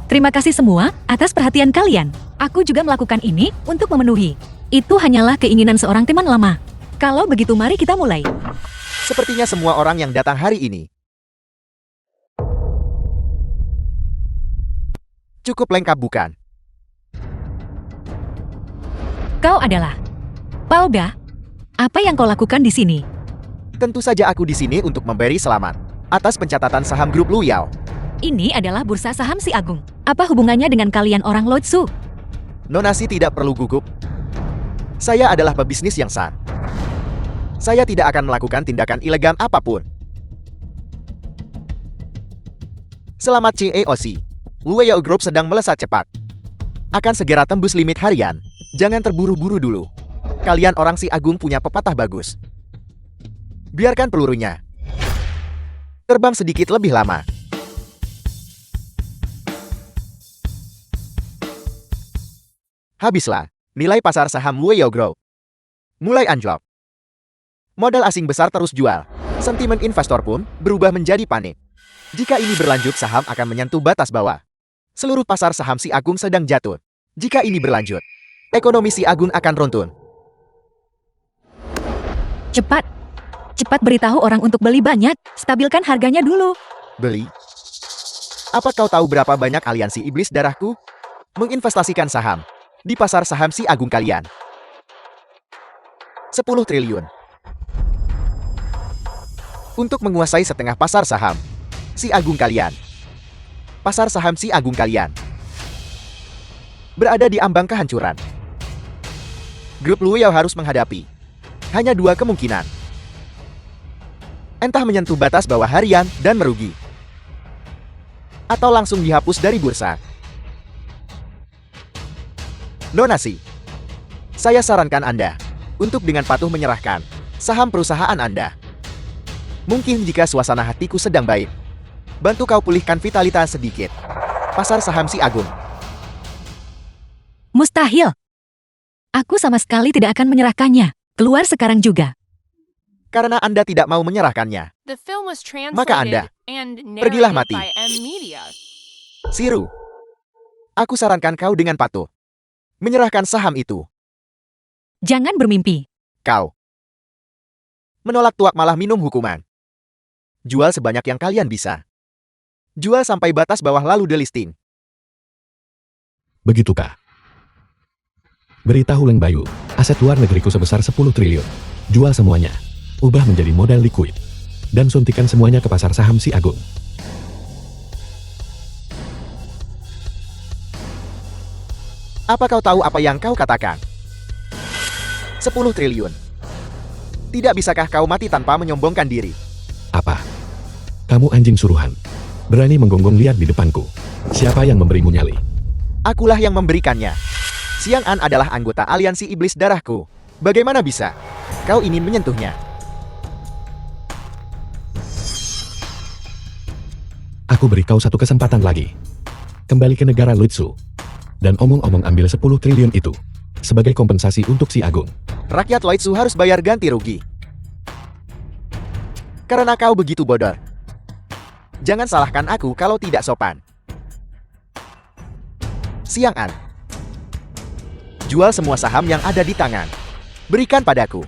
Terima kasih semua atas perhatian kalian. Aku juga melakukan ini untuk memenuhi. Itu hanyalah keinginan seorang teman lama. Kalau begitu mari kita mulai. Sepertinya semua orang yang datang hari ini cukup lengkap, bukan? Kau adalah Pauga. Apa yang kau lakukan di sini? Tentu saja aku di sini untuk memberi selamat atas pencatatan saham grup Luoyao. Ini adalah bursa saham Si Agung. Apa hubungannya dengan kalian orang Lotsu? Nonasi tidak perlu gugup. Saya adalah pebisnis yang sah. Saya tidak akan melakukan tindakan ilegal apapun. Selamat CEOC. Luoyao Group sedang melesat cepat. Akan segera tembus limit harian. Jangan terburu-buru dulu. Kalian orang Si Agung punya pepatah bagus. Biarkan pelurunya terbang sedikit lebih lama. Habislah nilai pasar saham Luoyao Group mulai anjlok. Modal asing besar terus jual. Sentimen investor pun berubah menjadi panik. Jika ini berlanjut, saham akan menyentuh batas bawah. Seluruh pasar saham Si Agung sedang jatuh. Jika ini berlanjut, ekonomi Si Agung akan runtuh. Cepat. Cepat beritahu orang untuk beli banyak. Stabilkan harganya dulu. Beli? Apa kau tahu berapa banyak aliansi iblis darahku menginvestasikan saham di pasar saham Si Agung kalian? 10 triliun. Untuk menguasai setengah pasar saham Si Agung kalian. Pasar saham Si Agung kalian berada di ambang kehancuran. Grup Luoyao harus menghadapi hanya dua kemungkinan. Entah menyentuh batas bawah harian dan merugi, atau langsung dihapus dari bursa. Donasi. Saya sarankan Anda untuk dengan patuh menyerahkan saham perusahaan Anda. Mungkin jika suasana hatiku sedang baik, bantu kau pulihkan vitalitas sedikit. Pasar saham Si Agung. Mustahil. Aku sama sekali tidak akan menyerahkannya. Keluar sekarang juga. Karena Anda tidak mau menyerahkannya, The film was Maka Anda, translated and pergilah narrated mati. by M Media. Siru. Aku sarankan kau dengan patuh menyerahkan saham itu. Jangan bermimpi. Kau menolak tuak malah minum hukuman. Jual sebanyak yang kalian bisa. Jual sampai batas bawah lalu delisting. Begitukah? Beritahu Leng Bayu, aset luar negeriku sebesar 10 triliun. Jual semuanya. Ubah menjadi modal liquid. Dan suntikan semuanya ke pasar saham Si Agung. Apa kau tahu apa yang kau katakan? 10 triliun. Tidak bisakah kau mati tanpa menyombongkan diri? Apa? Kamu anjing suruhan. Berani menggonggong liar di depanku. Siapa yang memberimu nyali? Akulah yang memberikannya. Siang An adalah anggota aliansi iblis darahku. Bagaimana bisa kau ingin menyentuhnya? Aku beri kau satu kesempatan lagi. Kembali ke negara Lutsu. Dan omong-omong ambil 10 triliun itu. Sebagai kompensasi untuk Si Agung. Rakyat Loitsu harus bayar ganti rugi. Karena kau begitu bodoh. Jangan salahkan aku kalau tidak sopan. Siang An. Jual semua saham yang ada di tangan. Berikan padaku.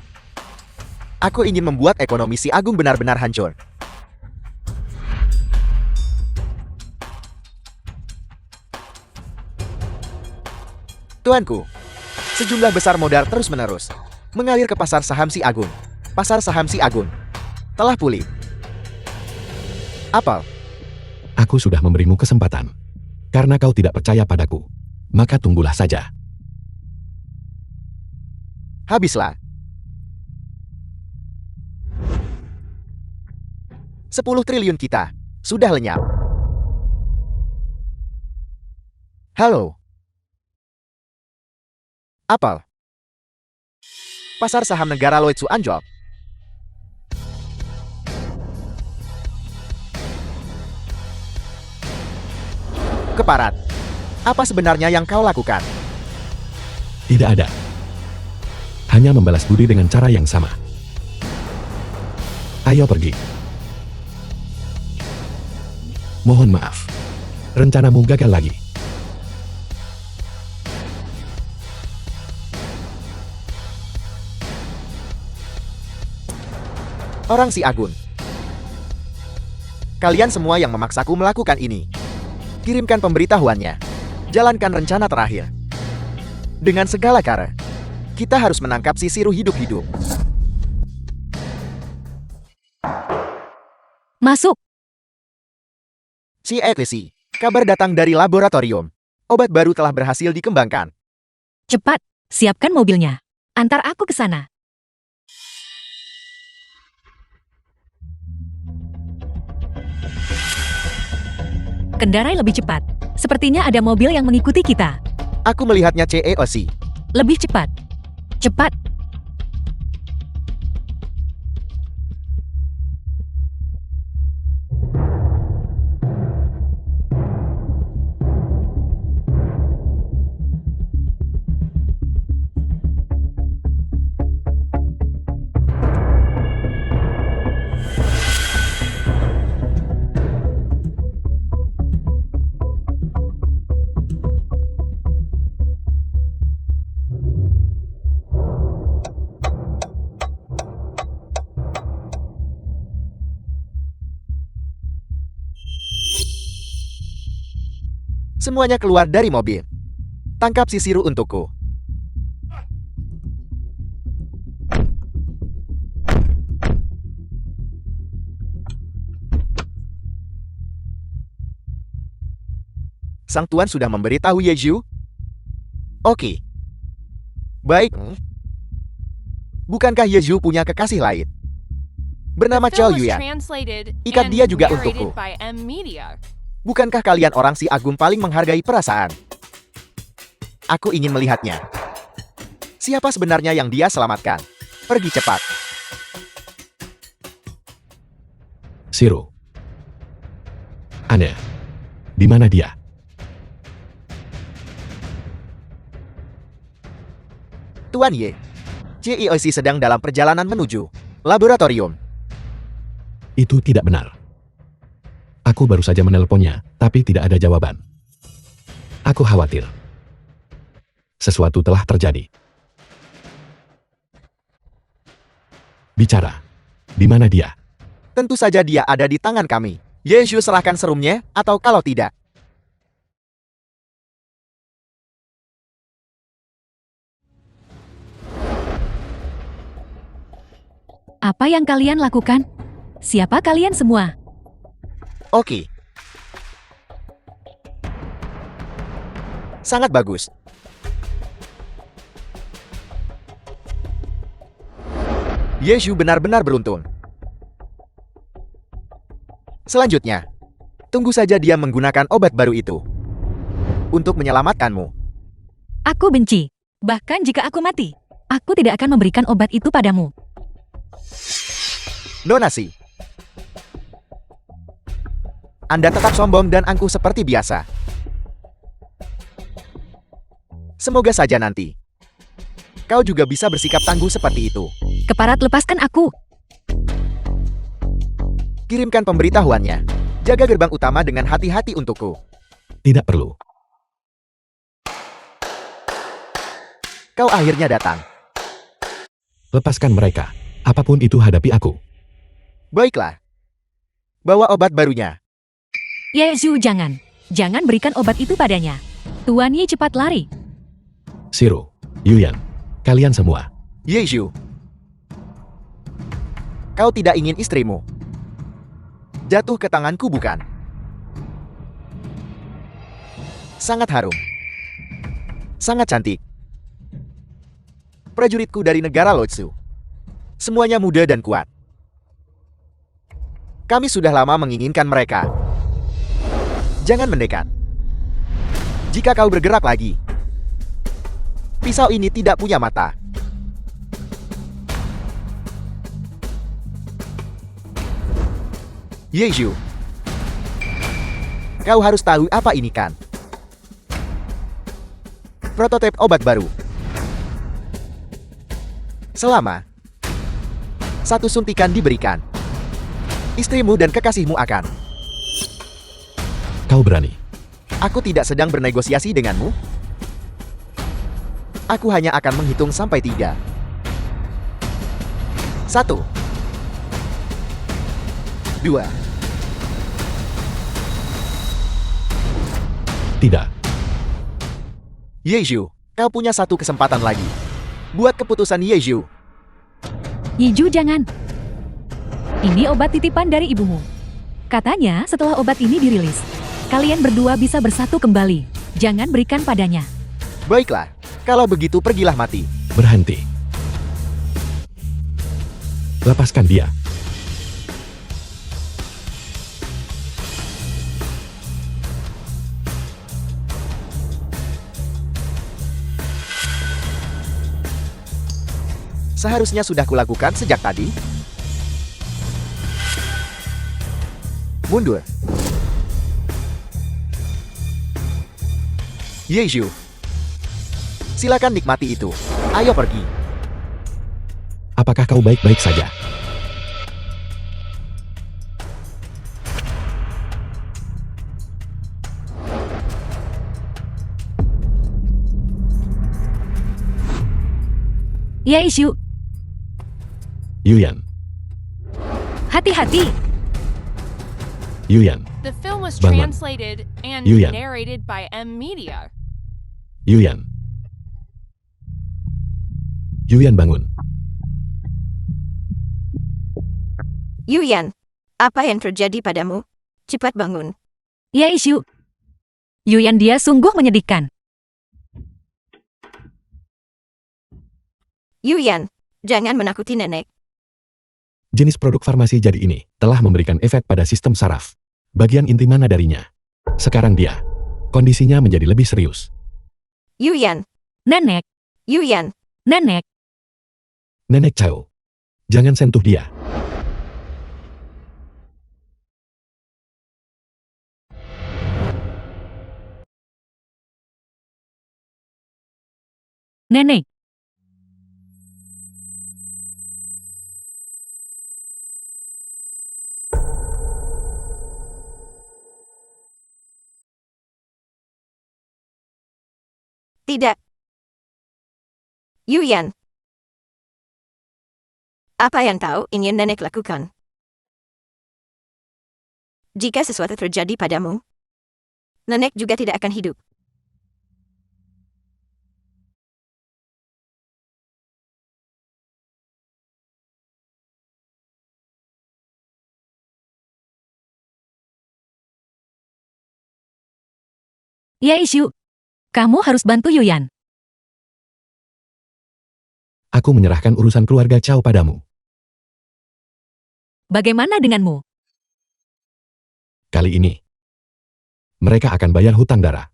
Aku ingin membuat ekonomi Si Agung benar-benar hancur. Tuanku, sejumlah besar modal terus-menerus mengalir ke pasar saham Si Agung. Pasar saham Si Agung telah pulih. Apel, Aku sudah memberimu kesempatan. Karena kau tidak percaya padaku. Maka tunggulah saja. habislah. 10 triliun kita sudah lenyap. Halo, Apel. Pasar saham negara Loitsu anjlok. Keparat. Apa sebenarnya yang kau lakukan? Tidak ada. Hanya membalas budi dengan cara yang sama. Ayo pergi. Mohon maaf. Rencanamu gagal lagi. Orang si Agun. Kalian semua yang memaksaku melakukan ini. Kirimkan pemberitahuannya. Jalankan rencana terakhir. Dengan segala cara, kita harus menangkap si Siru hidup-hidup. Masuk! Si Eklesi, kabar datang dari laboratorium. Obat baru telah berhasil dikembangkan. Cepat, siapkan mobilnya. Antar aku ke sana. Kendarai lebih cepat. Sepertinya ada mobil yang mengikuti kita. Aku melihatnya CEOC. Lebih cepat. Cepat. Semuanya keluar dari mobil. Tangkap si Siru untukku. Sang Tuan sudah memberitahu Yeju? Oke. Baik. Bukankah Yeju punya kekasih lain? Bernama The Chow film was Yuyan. translated Ikat and dia juga narrated untukku. by M Media. Bukankah kalian orang si Agung paling menghargai perasaan? Aku ingin melihatnya. Siapa sebenarnya yang dia selamatkan? Pergi cepat. Siru. Aneh. Di mana dia? Tuan Ye. CEOC sedang dalam perjalanan menuju laboratorium. Itu tidak benar. Aku baru saja menelponnya, tapi tidak ada jawaban. Aku khawatir. Sesuatu telah terjadi. Bicara. Di mana dia? Tentu saja dia ada di tangan kami. Yeju serahkan serumnya, atau kalau tidak. Apa yang kalian lakukan? Siapa kalian semua? Oke. Sangat bagus. Yeju benar-benar beruntung. Selanjutnya, tunggu saja dia menggunakan obat baru itu untuk menyelamatkanmu. Aku benci. Bahkan jika aku mati, aku tidak akan memberikan obat itu padamu. Donasi. Anda tetap sombong dan angkuh seperti biasa. Semoga saja nanti kau juga bisa bersikap tangguh seperti itu. Keparat, lepaskan aku. Kirimkan pemberitahuannya. Jaga gerbang utama dengan hati-hati untukku. Tidak perlu. Kau akhirnya datang. Lepaskan mereka. Apapun itu hadapi aku. Baiklah. Bawa obat barunya. Yezu, jangan. Jangan berikan obat itu padanya. Tuan Yi, cepat lari. Siru. Yuyan. Kalian semua. Yeju. Kau tidak ingin istrimu jatuh ke tanganku, bukan? Sangat harum. Sangat cantik. Prajuritku dari negara Loitsu. Semuanya muda dan kuat. Kami sudah lama menginginkan mereka. Jangan mendekat. Jika kau bergerak lagi, Pisau ini tidak punya mata. Yeju, kau harus tahu apa ini kan? Prototipe obat baru. Selama 1 suntikan diberikan, istrimu dan kekasihmu akan. Kau berani. Aku tidak sedang bernegosiasi denganmu. Aku hanya akan menghitung sampai 3. 1, 2. Tidak. Yeju, kau punya 1 kesempatan lagi. Buat keputusan Yeju. Yiju jangan. Ini obat titipan dari ibumu. Katanya setelah obat ini dirilis, kalian berdua bisa bersatu kembali. Jangan berikan padanya. Baiklah, kalau begitu pergilah mati. Berhenti. Lepaskan dia. Seharusnya sudah kulakukan sejak tadi. Mundur. Yeju, silakan nikmati itu. Ayo pergi. Apakah kau baik-baik saja? Ya Isyu, Yuyan. hati-hati. Yuyan. The film was Bangun. translated and Yuyan. narrated by M Media. Yuyan. Yuyan bangun. Yuyan, apa yang terjadi padamu? Cepat bangun. Ya Isyu. Yuyan dia sungguh menyedihkan. Yuyan, jangan menakuti nenek. Jenis produk farmasi jadi ini telah memberikan efek pada sistem saraf. Bagian inti mana darinya? Sekarang dia, kondisinya menjadi lebih serius. Yuyan, Nenek, Yuyan, nenek. Nenek Chao, jangan sentuh dia. Nenek. tidak. Yuyan, apa yang tahu ingin nenek lakukan? Jika sesuatu terjadi padamu, nenek juga tidak akan hidup. Ya Isyu, kamu harus bantu Yuyan. Aku menyerahkan urusan keluarga Chao padamu. Bagaimana denganmu? Kali ini, mereka akan bayar hutang darah.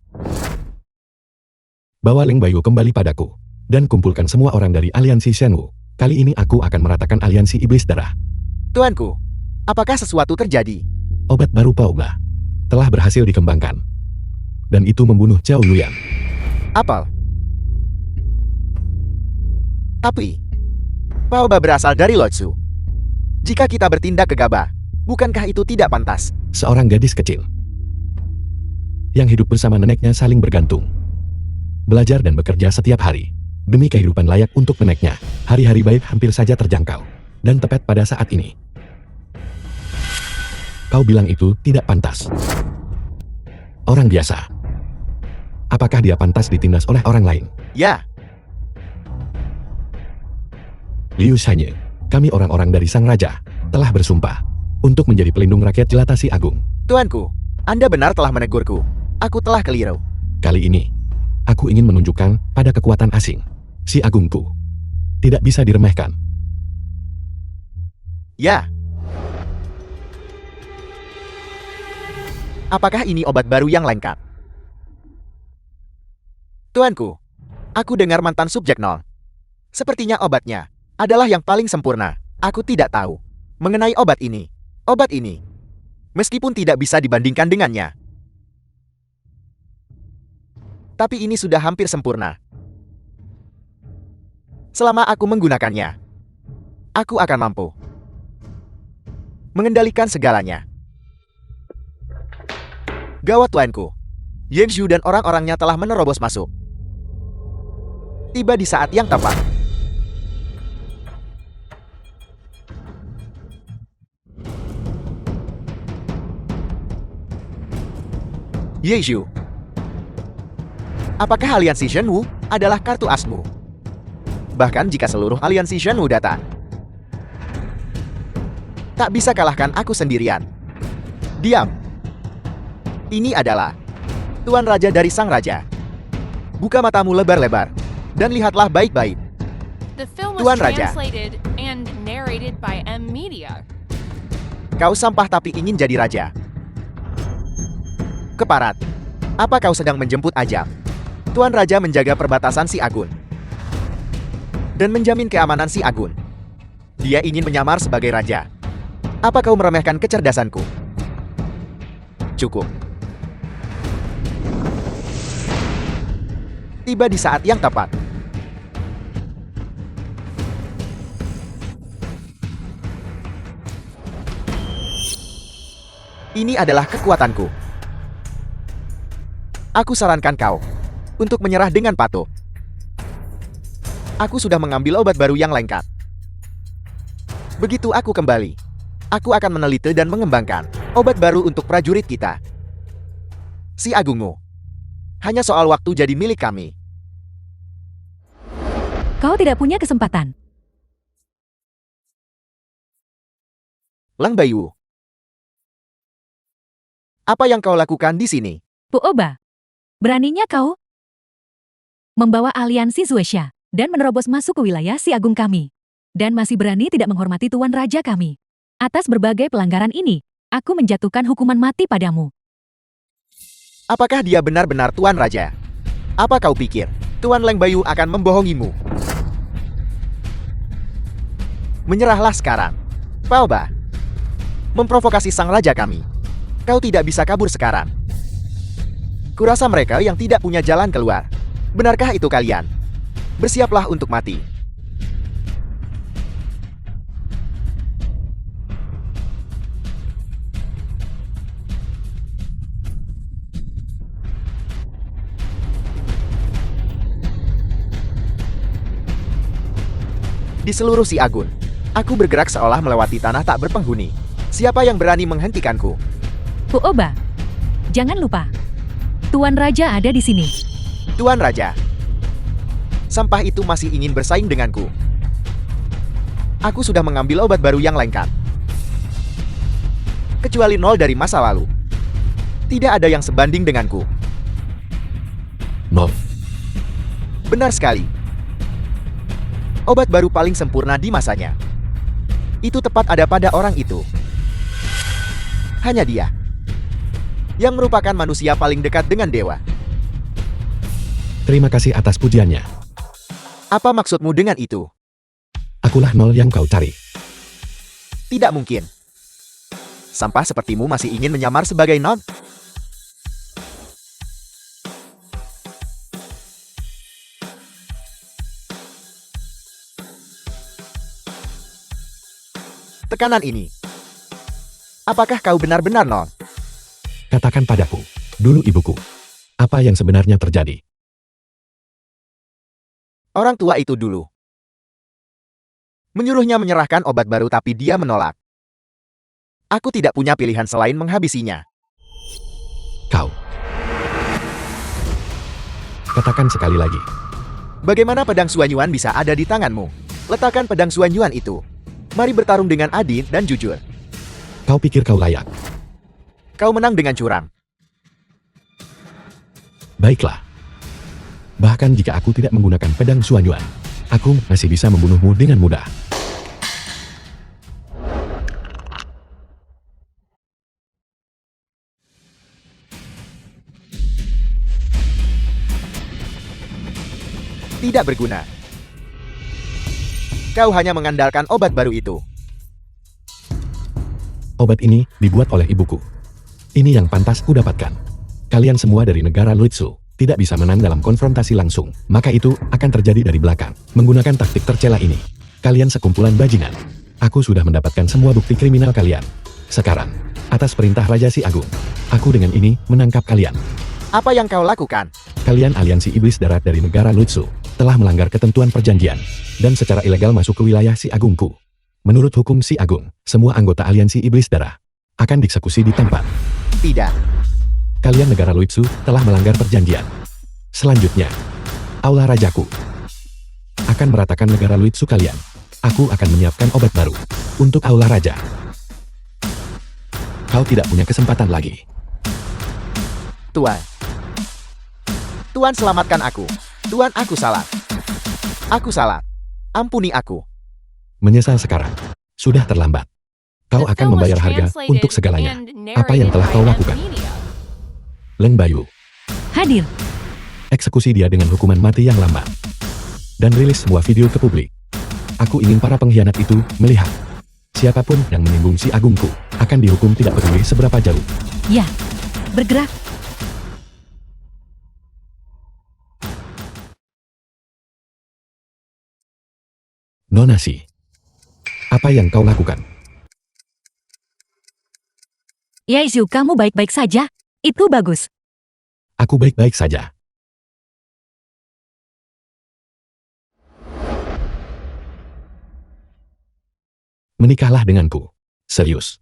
Bawa Ling Bayu kembali padaku, dan kumpulkan semua orang dari aliansi Shenwu. Kali ini aku akan meratakan aliansi iblis darah. Tuanku, apakah sesuatu terjadi? Obat baru Paoba telah berhasil dikembangkan. Dan itu membunuh Zhao Yuyan. Apel. Tapi, Paoba berasal dari Lotsu. Jika kita bertindak gegabah, bukankah itu tidak pantas? Seorang gadis kecil yang hidup bersama neneknya saling bergantung. Belajar dan bekerja setiap hari demi kehidupan layak untuk neneknya. Hari-hari baik hampir saja terjangkau. Dan tepat pada saat ini. Kau bilang itu tidak pantas. Orang biasa. Apakah dia pantas ditindas oleh orang lain? Ya, Liu Shanye, kami orang-orang dari Sang Raja, telah bersumpah untuk menjadi pelindung rakyat jelata si Agung. Tuanku, Anda benar telah menegurku. Aku telah keliru. Kali ini, aku ingin menunjukkan pada kekuatan asing. Si Agungku tidak bisa diremehkan. Ya. Apakah ini obat baru yang lengkap? Tuanku, Aku dengar mantan subjek nol. Sepertinya obatnya adalah yang paling sempurna. Aku tidak tahu mengenai obat ini. Obat ini, meskipun tidak bisa dibandingkan dengannya, tapi ini sudah hampir sempurna. Selama aku menggunakannya, aku akan mampu mengendalikan segalanya. Gawat tuanku, Yen Zhu dan orang-orangnya telah menerobos masuk. Tiba di saat yang tepat. Ye Zhu, apakah aliansi Shenwu adalah kartu asmu? Bahkan jika seluruh aliansi Shenwu datang, tak bisa kalahkan aku sendirian. Diam. Ini adalah Tuan Raja dari Sang Raja. Buka matamu lebar-lebar dan lihatlah baik-baik. The film was Tuan Raja. translated and narrated by M Media. Kau sampah tapi ingin jadi raja. Keparat. Apa kau sedang menjemput ajam? Tuan Raja menjaga perbatasan Si Agun dan menjamin keamanan Si Agun. Dia ingin menyamar sebagai raja. Apa kau meremehkan kecerdasanku? Cukup. Tiba di saat yang tepat. Ini adalah kekuatanku. Aku sarankan kau untuk menyerah dengan patuh. Aku sudah mengambil obat baru yang lengkap. Begitu aku kembali, aku akan meneliti dan mengembangkan obat baru untuk prajurit kita. Si Agungmu hanya soal waktu jadi milik kami. Kau tidak punya kesempatan. Lang Baiwu, apa yang kau lakukan di sini? Bu Oba, beraninya kau membawa aliansi Zuesha dan menerobos masuk ke wilayah Si Agung kami. Dan masih berani tidak menghormati Tuan Raja kami. Atas berbagai pelanggaran ini, aku menjatuhkan hukuman mati padamu. Apakah dia benar-benar Tuan Raja? Apa kau pikir Tuan Lang Baiwu akan membohongimu? Menyerahlah sekarang. Paoba, memprovokasi sang raja kami. Kau tidak bisa kabur sekarang. Kurasa mereka yang tidak punya jalan keluar. Benarkah itu kalian? Bersiaplah untuk mati. Di seluruh Si Agun, aku bergerak seolah melewati tanah tak berpenghuni. Siapa yang berani menghentikanku? Bu Oba, jangan lupa. Tuan Raja ada di sini. Tuan Raja, sampah itu masih ingin bersaing denganku. Aku sudah mengambil obat baru yang lengkap. Kecuali nol dari masa lalu. Tidak ada yang sebanding denganku. Nol. Benar sekali. Obat baru paling sempurna di masanya. Itu tepat ada pada orang itu. Hanya dia yang merupakan manusia paling dekat dengan dewa. Terima kasih atas pujiannya. Apa maksudmu dengan itu? Akulah nol yang kau cari. Tidak mungkin. Sampah sepertimu masih ingin menyamar sebagai nol? Tekanan ini. Apakah kau benar-benar nol? Katakan padaku, dulu ibuku. Apa yang sebenarnya terjadi? Orang tua itu dulu menyuruhnya menyerahkan obat baru tapi dia menolak. Aku tidak punya pilihan selain menghabisinya. Kau. Katakan sekali lagi. Bagaimana pedang Suanyuan bisa ada di tanganmu? Letakkan pedang Suanyuan itu. Mari bertarung dengan adil dan jujur. Kau pikir kau layak? Kau menang dengan curang. Baiklah. Bahkan jika aku tidak menggunakan pedang Suanyuan, aku masih bisa membunuhmu dengan mudah. Tidak berguna. Kau hanya mengandalkan obat baru itu. Obat ini dibuat oleh ibuku. Ini yang pantas kudapatkan. Kalian semua dari negara Luitsu tidak bisa menang dalam konfrontasi langsung, maka itu akan terjadi dari belakang. Menggunakan taktik tercela ini, kalian sekumpulan bajingan. Aku sudah mendapatkan semua bukti kriminal kalian. Sekarang, atas perintah Raja Si Agung, aku dengan ini menangkap kalian. Apa yang kau lakukan? Kalian aliansi iblis darat dari negara Luitsu telah melanggar ketentuan perjanjian dan secara ilegal masuk ke wilayah Si Agungku. Menurut hukum Si Agung, semua anggota aliansi iblis darah akan dieksekusi di tempat. Tidak. Kalian negara Luitsu telah melanggar perjanjian. Selanjutnya, Aula Rajaku akan meratakan negara Luitsu kalian. Aku akan menyiapkan obat baru untuk Aula Raja. Kau tidak punya kesempatan lagi. Tuan. Tuan selamatkan aku. Tuan, aku salah. Aku salah. Ampuni aku. Menyesal sekarang. Sudah terlambat. Kau The akan film was membayar harga translated untuk segalanya. and Apa yang narrated telah by kau M lakukan? Media. Leng Bayu, Hadir. eksekusi dia dengan hukuman mati yang lambat. Dan rilis semua video ke publik. Aku ingin para pengkhianat itu melihat. Siapapun yang menyinggung Si Agungku akan dihukum tidak peduli seberapa jauh. Ya. Bergerak. Nonasi, apa yang kau lakukan? Yaizu, kamu baik-baik saja? Itu bagus. Aku baik-baik saja. Menikahlah denganku. Serius.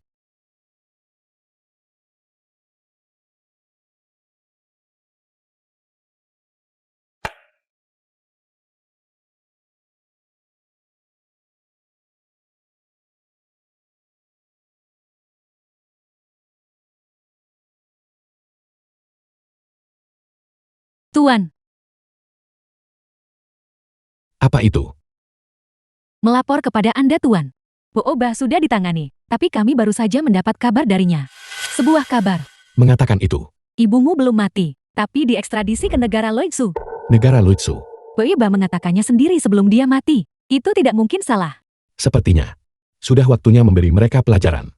Tuan, Apa itu? melapor kepada Anda, Tuan. Booba sudah ditangani, tapi kami baru saja mendapat kabar darinya. Sebuah kabar. Mengatakan itu. Ibumu belum mati, tapi diekstradisi ke negara Loitsu. Negara Luitsu. Booba mengatakannya sendiri sebelum dia mati. Itu tidak mungkin salah. Sepertinya. Sudah waktunya memberi mereka pelajaran.